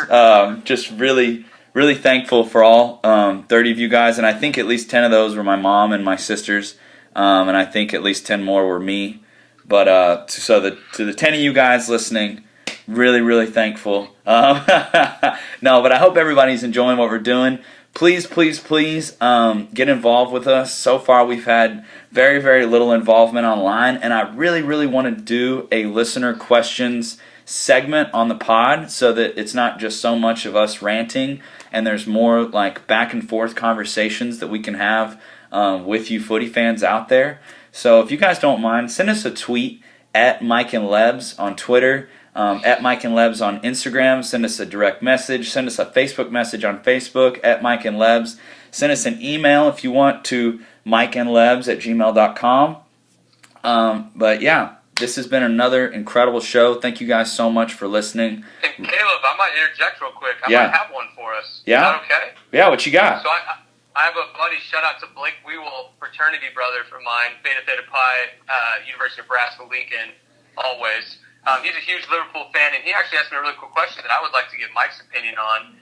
Just really, really thankful for all 30 of you guys, and I think at least 10 of those were my mom and my sisters, and I think at least 10 more were me. But to the 10 of you guys listening, really, really thankful. No, but I hope everybody's enjoying what we're doing. Please, please, please get involved with us. So far, we've had very, very little involvement online, and I really, really want to do a listener questions segment on the pod so that it's not just so much of us ranting, and there's more like back and forth conversations that we can have with you footy fans out there. So if you guys don't mind, send us a tweet at Mike and Lebs on Twitter, at Mike and Lebs on Instagram. Send us a direct message. Send us a Facebook message on Facebook at Mike and Lebs. Send us an email if you want to mikeandlebs@gmail.com. But yeah, this has been another incredible show. Thank you guys so much for listening. Hey, Caleb, I might interject real quick. I might have one for us. Yeah? Is that okay? Yeah, what you got? So I have a buddy, shout out to Blake Wewell, fraternity brother from mine, Beta Theta Pi, University of Nebraska, Lincoln, always. He's a huge Liverpool fan, and he actually asked me a really cool question that I would like to get Mike's opinion on.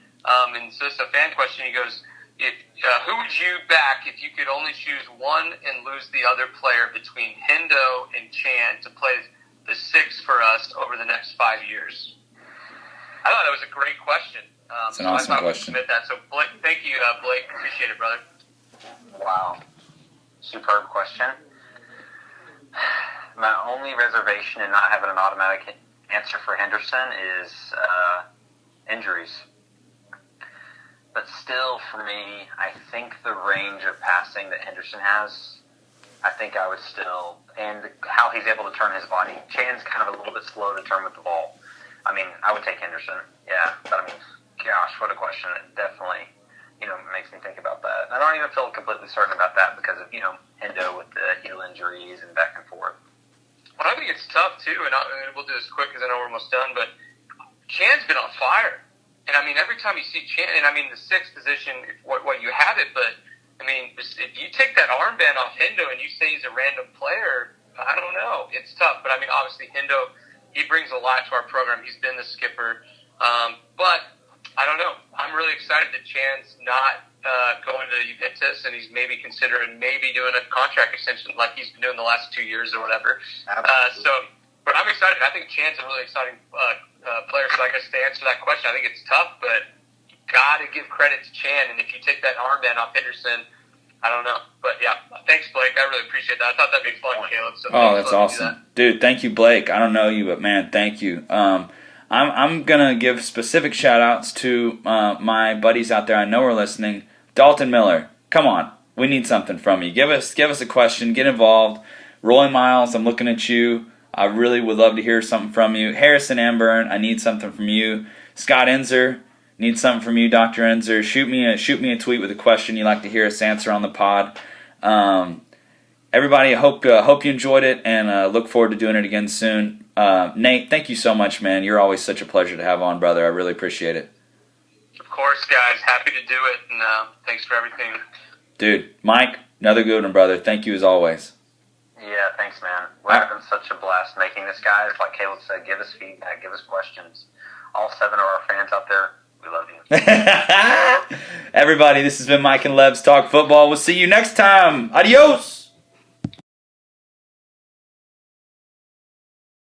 And so it's a fan question. He goes, who would you back if you could only choose one and lose the other player between Hendo and Chan to play the six for us over the next 5 years? I thought that was a great question. It's an awesome question. Submit that. So, Blake, thank you, Blake. Appreciate it, brother. Wow. Superb question. My only reservation in not having an automatic answer for Henderson is injuries. But still, for me, I think the range of passing that Henderson has, I think I would still, and how he's able to turn his body. Chan's kind of a little bit slow to turn with the ball. I mean, I would take Henderson, yeah. But I mean, Gosh, what a question. It definitely, makes me think about that. I don't even feel completely certain about that because of, Hendo with the heel injuries and back and forth. Well, I think it's tough, too, and we'll do this quick because I know we're almost done, but Chan's been on fire. And, every time you see Chan, and, the sixth position, what you have it, but, if you take that armband off Hendo and you say he's a random player, I don't know. It's tough. But, obviously, Hendo, he brings a lot to our program. He's been the skipper. But I don't know. I'm really excited that Chan's not going to Juventus, and he's maybe considering doing a contract extension like he's been doing the last 2 years or whatever. But I'm excited. I think Chan's a really exciting player. So I guess to answer that question, I think it's tough, but you got to give credit to Chan. And if you take that armband off Henderson, I don't know. But, yeah, thanks, Blake. I really appreciate that. I thought that'd be fun, Caleb. So that's awesome. Dude, thank you, Blake. I don't know you, but, man, thank you. I'm going to give specific shout-outs to my buddies out there I know are listening. Dalton Miller, come on. We need something from you. Give us a question. Get involved. Roy Miles, I'm looking at you. I really would love to hear something from you. Harrison Amburn, I need something from you. Scott Enzer, need something from you, Dr. Enzer. Shoot me a tweet with a question you'd like to hear us answer on the pod. Everybody, I hope you enjoyed it, and look forward to doing it again soon. Nate, thank you so much, man. You're always such a pleasure to have on, brother. I really appreciate it. Of course, guys. Happy to do it, and thanks for everything. Dude, Mike, another good one, brother. Thank you as always. Yeah, thanks, man. We're having such a blast making this, guys. Like Caleb said, give us feedback, give us questions. All 7 of our fans out there, we love you. Everybody, this has been Mike and Lebs Talk Football. We'll see you next time. Adios.